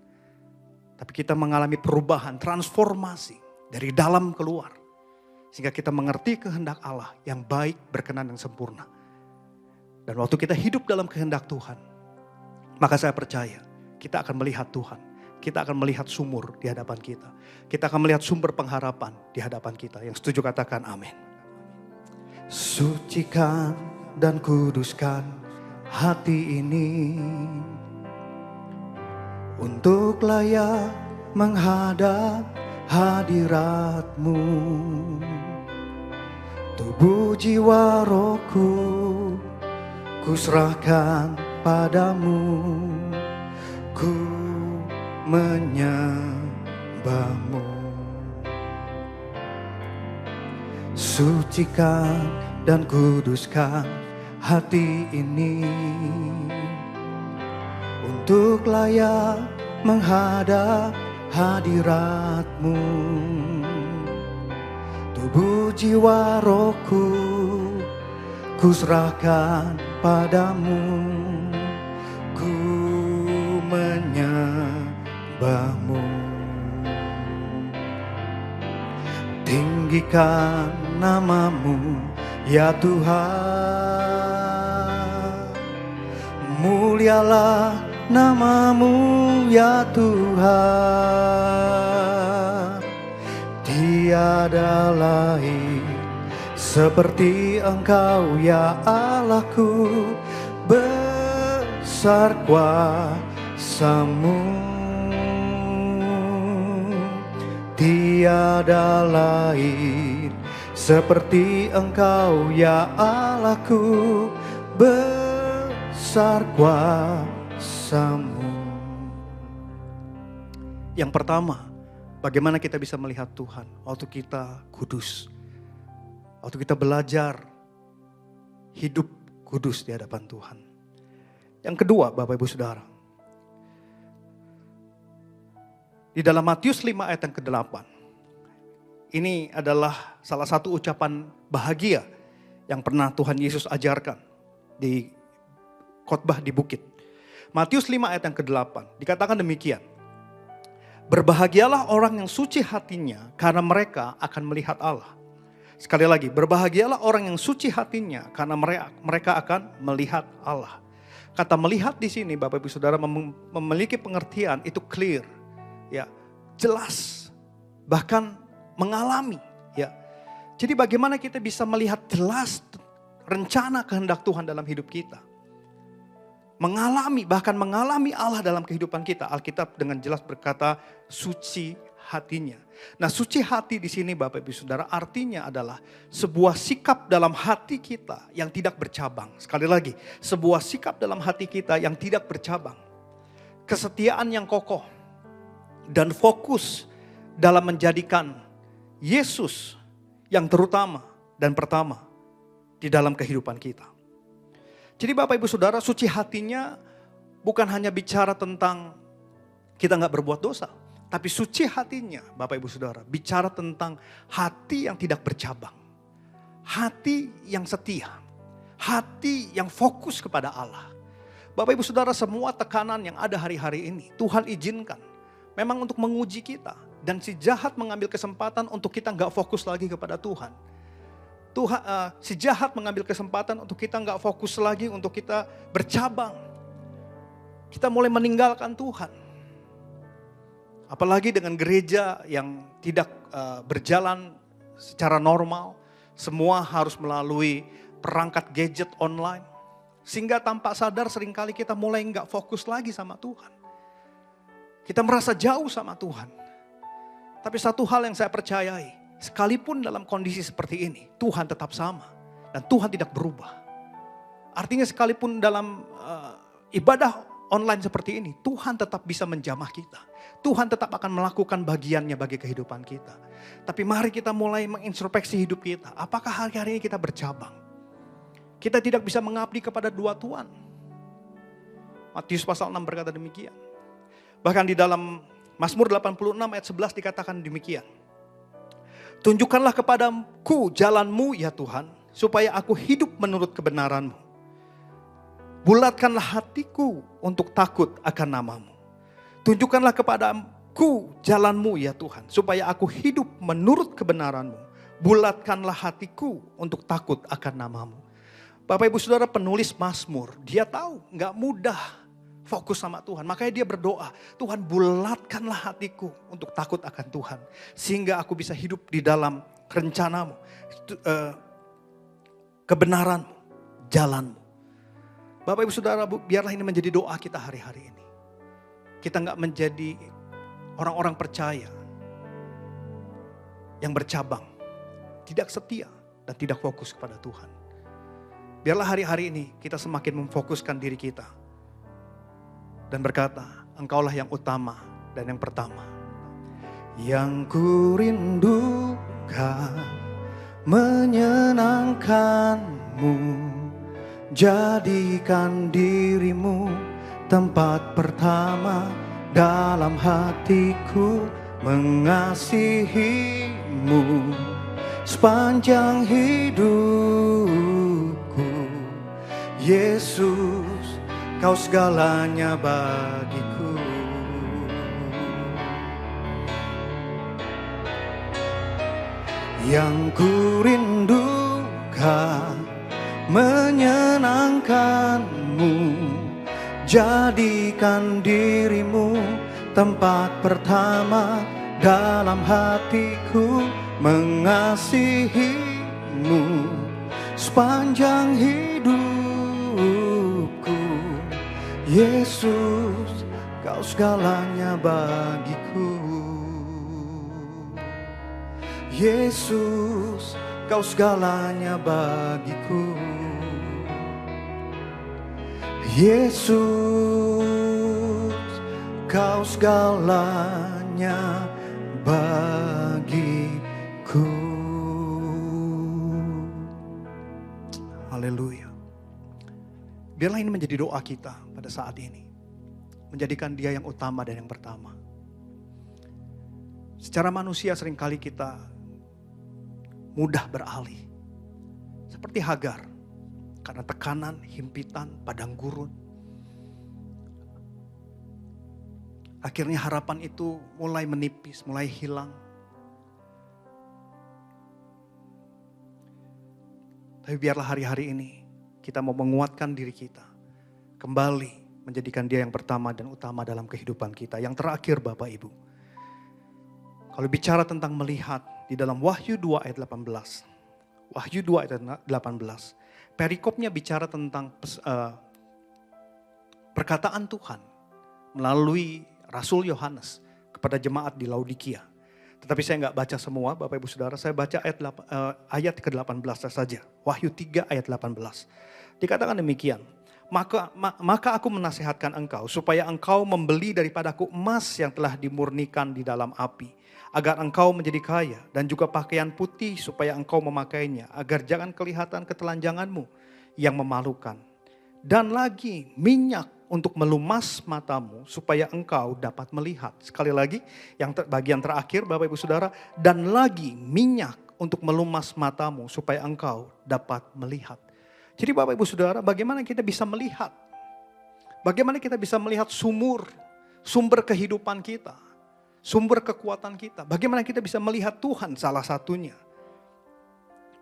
Tapi kita mengalami perubahan, transformasi dari dalam keluar. Sehingga kita mengerti kehendak Allah yang baik, berkenan, dan sempurna. Dan waktu kita hidup dalam kehendak Tuhan, maka saya percaya kita akan melihat Tuhan. Kita akan melihat sumur di hadapan kita. Kita akan melihat sumber pengharapan di hadapan kita. Yang setuju katakan amin. Sucikan dan kuduskan hati ini untuk layak menghadap hadirat-Mu. Tubuh jiwa rohku kuserahkan padamu, ku menyembahmu. Sucikan dan kuduskan hati ini untuk layak menghadap hadirat-Mu. Tubuh jiwa rohku kuserahkan padamu, ku menyembahmu. Tinggikan namamu ya Tuhan, mulialah namamu ya Tuhan. Tiada lain seperti Engkau ya Allahku, besar kuasa-Mu. Tiada lain seperti Engkau ya Allahku, besar kuasa-Mu. Yang pertama, bagaimana kita bisa melihat Tuhan waktu kita kudus. Waktu kita belajar hidup kudus di hadapan Tuhan. Yang kedua, Bapak Ibu Saudara, di dalam Matius 5 ayat yang ke-8, ini adalah salah satu ucapan bahagia yang pernah Tuhan Yesus ajarkan di khotbah di bukit. Matius 5 ayat yang ke-8 dikatakan demikian. Berbahagialah orang yang suci hatinya karena mereka akan melihat Allah. Sekali lagi, berbahagialah orang yang suci hatinya karena mereka akan melihat Allah. Kata melihat di sini Bapak Ibu Saudara memiliki pengertian itu clear, ya, jelas, bahkan mengalami, ya. Jadi bagaimana kita bisa melihat jelas rencana kehendak Tuhan dalam hidup kita? Mengalami, bahkan mengalami Allah dalam kehidupan kita. Alkitab dengan jelas berkata suci hatinya. Nah, suci hati di sini Bapak Ibu Saudara artinya adalah sebuah sikap dalam hati kita yang tidak bercabang. Sekali lagi, sebuah sikap dalam hati kita yang tidak bercabang. Kesetiaan yang kokoh dan fokus dalam menjadikan Yesus yang terutama dan pertama di dalam kehidupan kita. Jadi Bapak Ibu Saudara, suci hatinya bukan hanya bicara tentang kita nggak berbuat dosa. Tapi suci hatinya Bapak Ibu Saudara bicara tentang hati yang tidak bercabang. Hati yang setia. Hati yang fokus kepada Allah. Bapak Ibu Saudara, semua tekanan yang ada hari-hari ini Tuhan izinkan. Memang untuk menguji kita. Dan si jahat mengambil kesempatan untuk kita nggak fokus lagi kepada Tuhan. Si jahat mengambil kesempatan untuk kita nggak fokus lagi, untuk kita bercabang. Kita mulai meninggalkan Tuhan. Apalagi dengan gereja yang tidak berjalan secara normal. Semua harus melalui perangkat gadget online. Sehingga tanpa sadar seringkali kita mulai nggak fokus lagi sama Tuhan. Kita merasa jauh sama Tuhan. Tapi satu hal yang saya percayai. Sekalipun dalam kondisi seperti ini, Tuhan tetap sama. Dan Tuhan tidak berubah. Artinya sekalipun dalam ibadah online seperti ini, Tuhan tetap bisa menjamah kita. Tuhan tetap akan melakukan bagiannya bagi kehidupan kita. Tapi mari kita mulai mengintrospeksi hidup kita. Apakah hari-hari ini kita bercabang? Kita tidak bisa mengabdi kepada dua Tuhan. Matius pasal 6 berkata demikian. Bahkan di dalam Mazmur 86 ayat 11 dikatakan demikian. Tunjukkanlah kepadaku jalan-Mu ya Tuhan, supaya aku hidup menurut kebenaran-Mu. Bulatkanlah hatiku untuk takut akan nama-Mu. Tunjukkanlah kepadaku jalan-Mu ya Tuhan, supaya aku hidup menurut kebenaran-Mu. Bulatkanlah hatiku untuk takut akan nama-Mu. Bapak Ibu Saudara, penulis Mazmur, dia tahu gak mudah fokus sama Tuhan. Makanya dia berdoa, Tuhan bulatkanlah hatiku untuk takut akan Tuhan. Sehingga aku bisa hidup di dalam rencana-Mu, kebenaran-Mu, jalan-Mu. Bapak Ibu Saudara, biarlah ini menjadi doa kita hari-hari ini. Kita gak menjadi orang-orang percaya yang bercabang, tidak setia dan tidak fokus kepada Tuhan. Biarlah hari-hari ini kita semakin memfokuskan diri kita. Dan berkata, Engkaulah yang utama dan yang pertama. Yang ku rindukan menyenangkan-Mu, jadikan diri-Mu tempat pertama dalam hatiku, mengasihi-Mu sepanjang hidupku. Yesus, Kau segalanya bagiku. Yang ku rindukan menyenangkan-Mu, jadikan diri-Mu tempat pertama dalam hatiku, mengasihi-Mu sepanjang hidupku. Yesus, Kau segalanya bagiku. Yesus, Kau segalanya bagiku. Yesus, Kau segalanya bagiku. Haleluya. Biarlah ini menjadi doa kita pada saat ini. Menjadikan Dia yang utama dan yang pertama. Secara manusia seringkali kita mudah beralih. Seperti Hagar. Karena tekanan, himpitan, padang gurun. akhirnya harapan itu mulai menipis, mulai hilang. Tapi biarlah hari-hari ini kita mau menguatkan diri kita. Kembali menjadikan Dia yang pertama dan utama dalam kehidupan kita. Yang terakhir Bapak Ibu. Kalau bicara tentang melihat di dalam Wahyu 2 ayat 18. Wahyu 2 ayat 18. Perikopnya bicara tentang perkataan Tuhan melalui Rasul Yohanes kepada jemaat di Laodikia. Tetapi saya nggak baca semua Bapak Ibu Saudara, saya baca ayat ke-18 saja. Wahyu 3 ayat 18. Dikatakan demikian, maka aku menasihatkan engkau supaya engkau membeli daripadaku emas yang telah dimurnikan di dalam api, agar engkau menjadi kaya, dan juga pakaian putih supaya engkau memakainya, agar jangan kelihatan ketelanjanganmu yang memalukan. Dan lagi minyak untuk melumas matamu supaya engkau dapat melihat. Sekali lagi, bagian terakhir Bapak Ibu Saudara, dan lagi minyak untuk melumas matamu supaya engkau dapat melihat. Jadi Bapak Ibu Saudara, bagaimana kita bisa melihat? Bagaimana kita bisa melihat sumber kehidupan kita, sumber kekuatan kita? Bagaimana kita bisa melihat Tuhan salah satunya?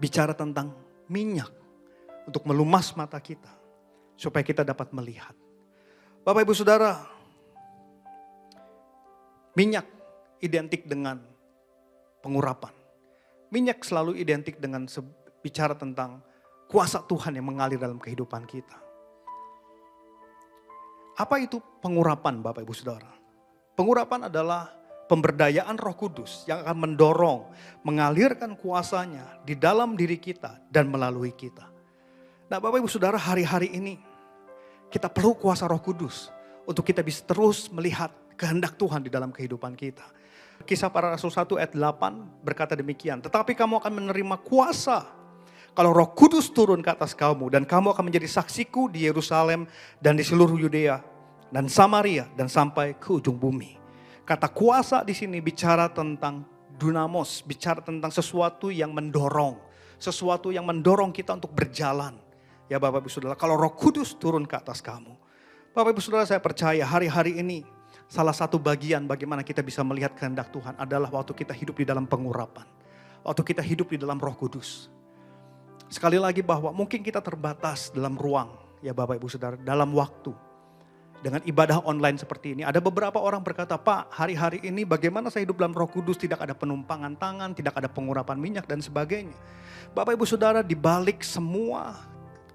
Bicara tentang minyak untuk melumas mata kita supaya kita dapat melihat. Bapak Ibu Saudara, minyak identik dengan pengurapan. Minyak selalu identik dengan bicara tentang kuasa Tuhan yang mengalir dalam kehidupan kita. Apa itu pengurapan Bapak Ibu Saudara? Pengurapan adalah pemberdayaan Roh Kudus yang akan mendorong, mengalirkan kuasanya di dalam diri kita dan melalui kita. Nah Bapak Ibu Saudara, hari-hari ini kita perlu kuasa Roh Kudus untuk kita bisa terus melihat kehendak Tuhan di dalam kehidupan kita. Kisah Para Rasul 1 ayat 8 berkata demikian. Tetapi kamu akan menerima kuasa kalau Roh Kudus turun ke atas kamu, dan kamu akan menjadi saksiku di Yerusalem dan di seluruh Yudea dan Samaria dan sampai ke ujung bumi. Kata kuasa di sini bicara tentang dunamos, bicara tentang sesuatu yang mendorong, sesuatu yang mendorong kita untuk berjalan. Ya Bapak Ibu Saudara, kalau Roh Kudus turun ke atas kamu. Bapak Ibu Saudara, saya percaya hari-hari ini salah satu bagian bagaimana kita bisa melihat kehendak Tuhan adalah waktu kita hidup di dalam pengurapan. Waktu kita hidup di dalam Roh Kudus. Sekali lagi bahwa mungkin kita terbatas dalam ruang, ya Bapak Ibu Saudara, dalam waktu. Dengan ibadah online seperti ini, ada beberapa orang berkata, Pak, hari-hari ini bagaimana saya hidup dalam Roh Kudus, tidak ada penumpangan tangan, tidak ada pengurapan minyak dan sebagainya. Bapak Ibu Saudara, di balik semua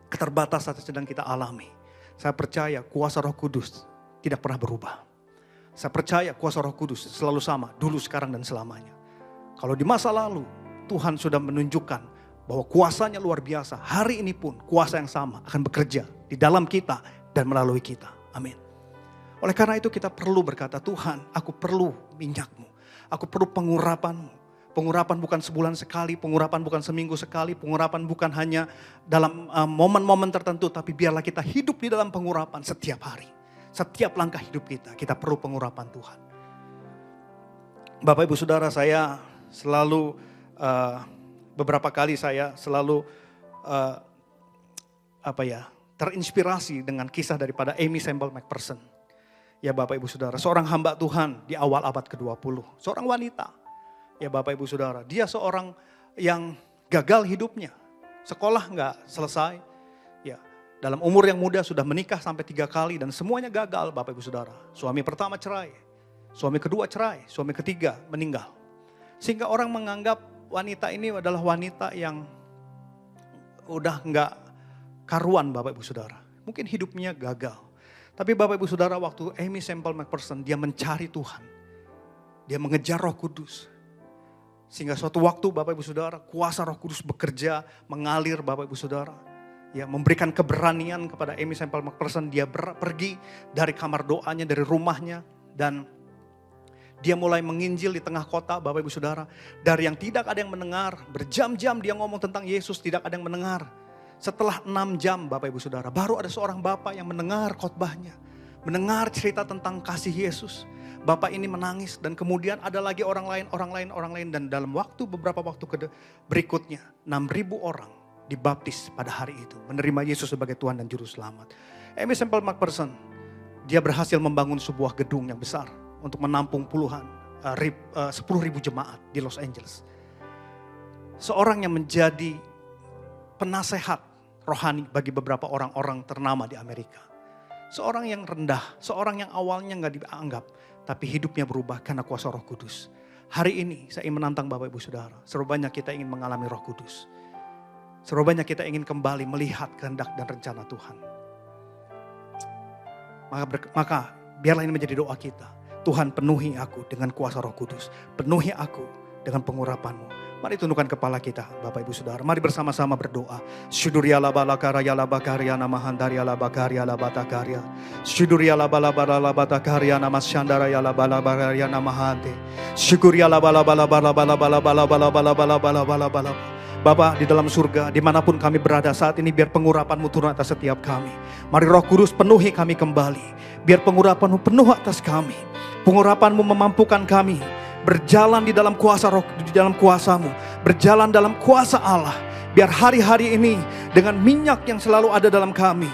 keterbatasan yang sedang kita alami, saya percaya kuasa Roh Kudus tidak pernah berubah. Saya percaya kuasa Roh Kudus selalu sama, dulu, sekarang, dan selamanya. Kalau di masa lalu Tuhan sudah menunjukkan bahwa kuasanya luar biasa, hari ini pun kuasa yang sama akan bekerja di dalam kita dan melalui kita. Amin. Oleh karena itu kita perlu berkata, Tuhan, aku perlu minyak-Mu, aku perlu pengurapan-Mu. Pengurapan bukan sebulan sekali, pengurapan bukan seminggu sekali, pengurapan bukan hanya dalam momen-momen tertentu, tapi biarlah kita hidup di dalam pengurapan setiap hari. Setiap langkah hidup kita perlu pengurapan Tuhan. Bapak Ibu Saudara, saya selalu, beberapa kali saya selalu terinspirasi dengan kisah daripada Aimee Semple McPherson. Ya Bapak Ibu Saudara, seorang hamba Tuhan di awal abad ke-20, seorang wanita. Ya Bapak Ibu Saudara, dia seorang yang gagal hidupnya. Sekolah nggak selesai. Ya, dalam umur yang muda sudah menikah sampai 3 kali dan semuanya gagal Bapak Ibu Saudara. Suami pertama cerai, suami kedua cerai, suami ketiga meninggal. Sehingga orang menganggap wanita ini adalah wanita yang udah nggak karuan Bapak Ibu Saudara. Mungkin hidupnya gagal. Tapi Bapak Ibu Saudara, waktu Aimee Semple McPherson dia mencari Tuhan. Dia mengejar Roh Kudus. Sehingga suatu waktu Bapak Ibu Saudara, kuasa Roh Kudus bekerja, mengalir Bapak Ibu Saudara. Ya, memberikan keberanian kepada Aimee Semple McPherson. Dia pergi dari kamar doanya, dari rumahnya. Dan dia mulai menginjil di tengah kota Bapak Ibu Saudara. Dari yang tidak ada yang mendengar, berjam-jam dia ngomong tentang Yesus, tidak ada yang mendengar. Setelah 6 jam Bapak Ibu Saudara, baru ada seorang bapak yang mendengar khotbahnya. Mendengar cerita tentang kasih Yesus. Bapak ini menangis dan kemudian ada lagi orang lain dan dalam beberapa waktu berikutnya 6.000 orang dibaptis pada hari itu, menerima Yesus sebagai Tuhan dan Juru Selamat. Aimee Semple McPherson, dia berhasil membangun sebuah gedung yang besar untuk menampung puluhan 10.000 jemaat di Los Angeles. Seorang yang menjadi penasehat rohani bagi beberapa orang-orang ternama di Amerika. Seorang yang rendah, seorang yang awalnya nggak dianggap, tapi hidupnya berubah karena kuasa Roh Kudus. Hari ini saya ingin menantang Bapak Ibu Saudara, serubanya kita ingin mengalami Roh Kudus. Serubanya kita ingin kembali melihat kehendak dan rencana Tuhan. Maka biarlah ini menjadi doa kita. Tuhan, penuhi aku dengan kuasa Roh Kudus. Penuhi aku dengan pengurapan-Mu. Mari tundukkan kepala kita, Bapak Ibu Saudara. Mari bersama-sama berdoa. Syuduriyala balakarya labakarya namahandarya labakarya labatakarya. Syuduriyala balabalabakarya namasyandaraya labalabarya namahante. Syukuriyala balabalabalabalabalabalabalabalabalabalabalabalabala. Bapa di dalam surga, dimanapun kami berada saat ini, biar pengurapan-Mu turun atas setiap kami. Mari Roh Kudus penuhi kami kembali. Biar pengurapan-Mu penuh atas kami. Pengurapan-Mu memampukan kami berjalan di dalam kuasa Roh, di dalam kuasa-Mu, berjalan dalam kuasa Allah. Biar hari-hari ini dengan minyak yang selalu ada dalam kami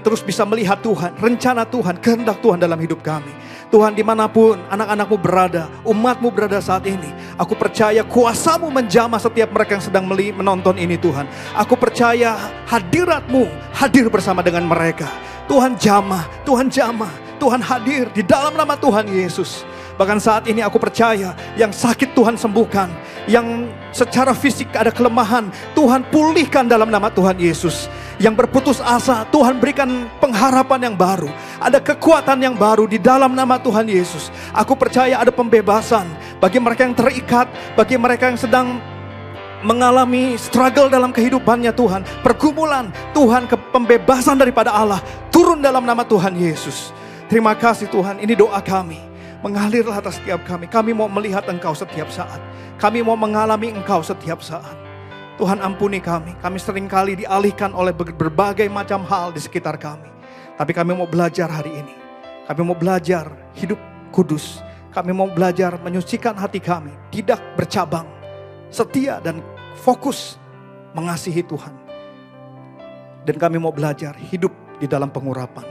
terus bisa melihat Tuhan, rencana Tuhan, kehendak Tuhan dalam hidup kami. Tuhan, dimanapun anak-anak-Mu berada, umat-Mu berada saat ini, aku percaya kuasa-Mu menjamah setiap mereka yang sedang menonton ini Tuhan. Aku percaya hadirat-Mu hadir bersama dengan mereka. Tuhan jamah, Tuhan hadir di dalam nama Tuhan Yesus. Bahkan saat ini aku percaya yang sakit Tuhan sembuhkan. Yang secara fisik ada kelemahan, Tuhan pulihkan dalam nama Tuhan Yesus. Yang berputus asa, Tuhan berikan pengharapan yang baru. Ada kekuatan yang baru di dalam nama Tuhan Yesus. Aku percaya ada pembebasan bagi mereka yang terikat, bagi mereka yang sedang mengalami struggle dalam kehidupannya Tuhan. Pergumulan Tuhan, pembebasan daripada Allah turun dalam nama Tuhan Yesus. Terima kasih Tuhan, ini doa kami. Mengalirlah atas setiap kami. Kami mau melihat Engkau setiap saat. Kami mau mengalami Engkau setiap saat. Tuhan ampuni kami. Kami seringkali dialihkan oleh berbagai macam hal di sekitar kami. Tapi kami mau belajar hari ini. Kami mau belajar hidup kudus. Kami mau belajar menyucikan hati kami. Tidak bercabang. Setia dan fokus mengasihi Tuhan. Dan kami mau belajar hidup di dalam pengurapan.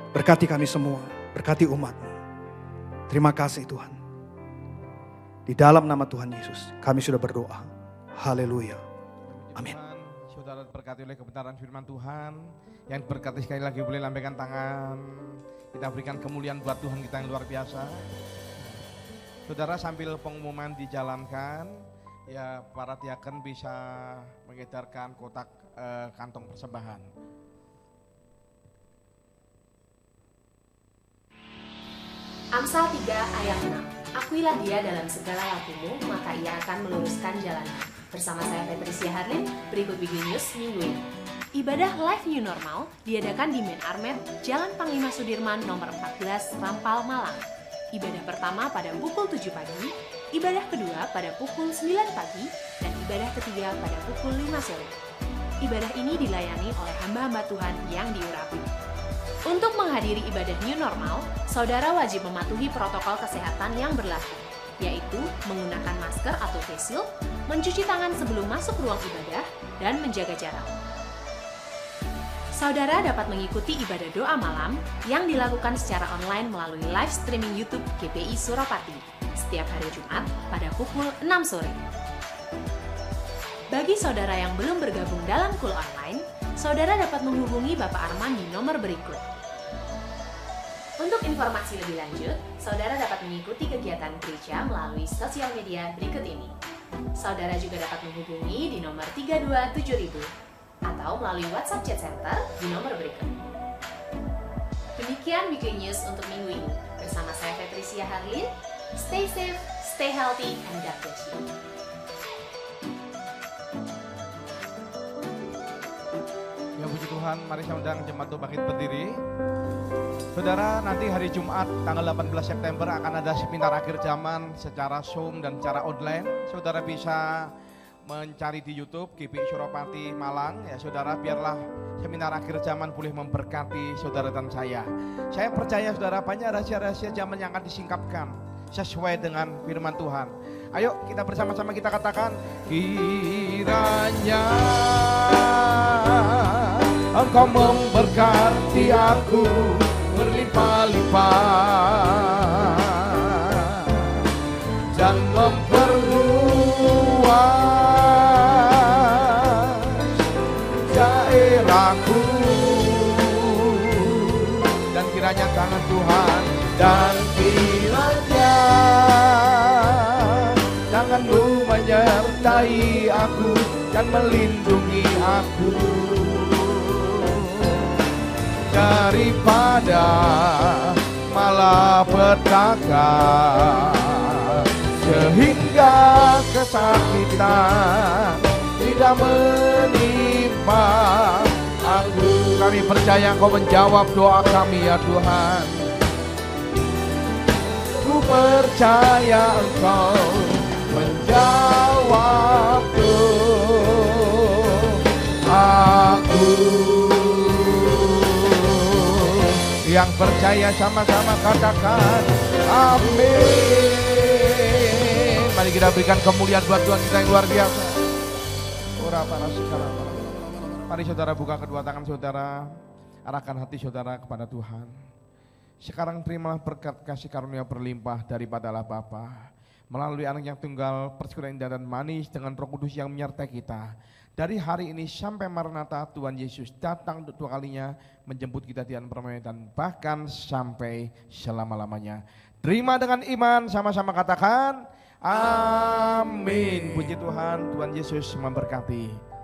Berkati kami semua. Berkati umat-Mu. Terima kasih Tuhan. Di dalam nama Tuhan Yesus kami sudah berdoa. Haleluya. Amin. Saudara berkati oleh kebenaran firman Tuhan. Yang berkati sekali lagi boleh lambaikan tangan. Kita berikan kemuliaan buat Tuhan kita yang luar biasa. Saudara, sambil pengumuman dijalankan, ya para diaken bisa mengedarkan kotak kantong persembahan. Amsal 3 ayat 6. Akuilah dia dalam segala lakumu, maka ia akan meluruskan jalanmu. Bersama saya Patricia Harlin, berikut Weekly News minggu ini. Ibadah Live New Normal diadakan di Main Armet, Jalan Panglima Sudirman nomor 14, Rampal, Malang. Ibadah pertama pada pukul 7 pagi, ibadah kedua pada pukul 9 pagi, dan ibadah ketiga pada pukul 5 sore. Ibadah ini dilayani oleh hamba-hamba Tuhan yang diurapi. Untuk menghadiri ibadah new normal, saudara wajib mematuhi protokol kesehatan yang berlaku, yaitu menggunakan masker atau face shield, mencuci tangan sebelum masuk ruang ibadah, dan menjaga jarak. Saudara dapat mengikuti ibadah doa malam yang dilakukan secara online melalui live streaming YouTube GPI Surapati setiap hari Jumat pada pukul 6 sore. Bagi saudara yang belum bergabung dalam KUL online, saudara dapat menghubungi Bapak Arman di nomor berikut. Untuk informasi lebih lanjut, saudara dapat mengikuti kegiatan gereja melalui sosial media berikut ini. Saudara juga dapat menghubungi di nomor 327.000 atau melalui WhatsApp Chat Center di nomor berikut. Demikian Weekly News untuk minggu ini. Bersama saya Patricia Harlin, stay safe, stay healthy, and God bless you. Ya puji Tuhan, mari saya undang jemaat bangkit berdiri. Saudara, nanti hari Jumat tanggal 18 September akan ada seminar akhir zaman secara Zoom dan secara online. Saudara bisa mencari di YouTube GPI Surapati Malang. Ya saudara, biarlah seminar akhir zaman boleh memberkati saudara dan saya. Saya percaya saudara, banyak rahasia-rahasia zaman yang akan disingkapkan sesuai dengan firman Tuhan. Ayo kita bersama-sama kita katakan, kiranya Engkau memberkati aku berlimpah-limpah. luas daerahku, dan kiranya tangan Tuhan, dan kiranya tangan-Mu menyertai aku dan melindungi aku daripada malapetaka, sehingga kesakitan tidak menimpa aku. Kami percaya Engkau menjawab doa kami ya Tuhan. Ku percaya Engkau menjawab doaku. Yang percaya sama-sama katakan amin. Mari kita berikan kemuliaan buat Tuhan kita yang luar biasa. Mari saudara buka kedua tangan saudara, arahkan hati saudara kepada Tuhan. Sekarang terimalah berkat kasih karunia berlimpah daripada Allah Bapa melalui anak yang tunggal, persekutuan indah dan manis dengan Roh Kudus yang menyertai kita. Dari hari ini sampai Maranatha, Tuhan Yesus datang untuk dua kalinya menjemput kita di dalam permainan dan bahkan sampai selama-lamanya. Terima dengan iman, sama-sama katakan amin. Puji Tuhan, Tuhan Yesus memberkati.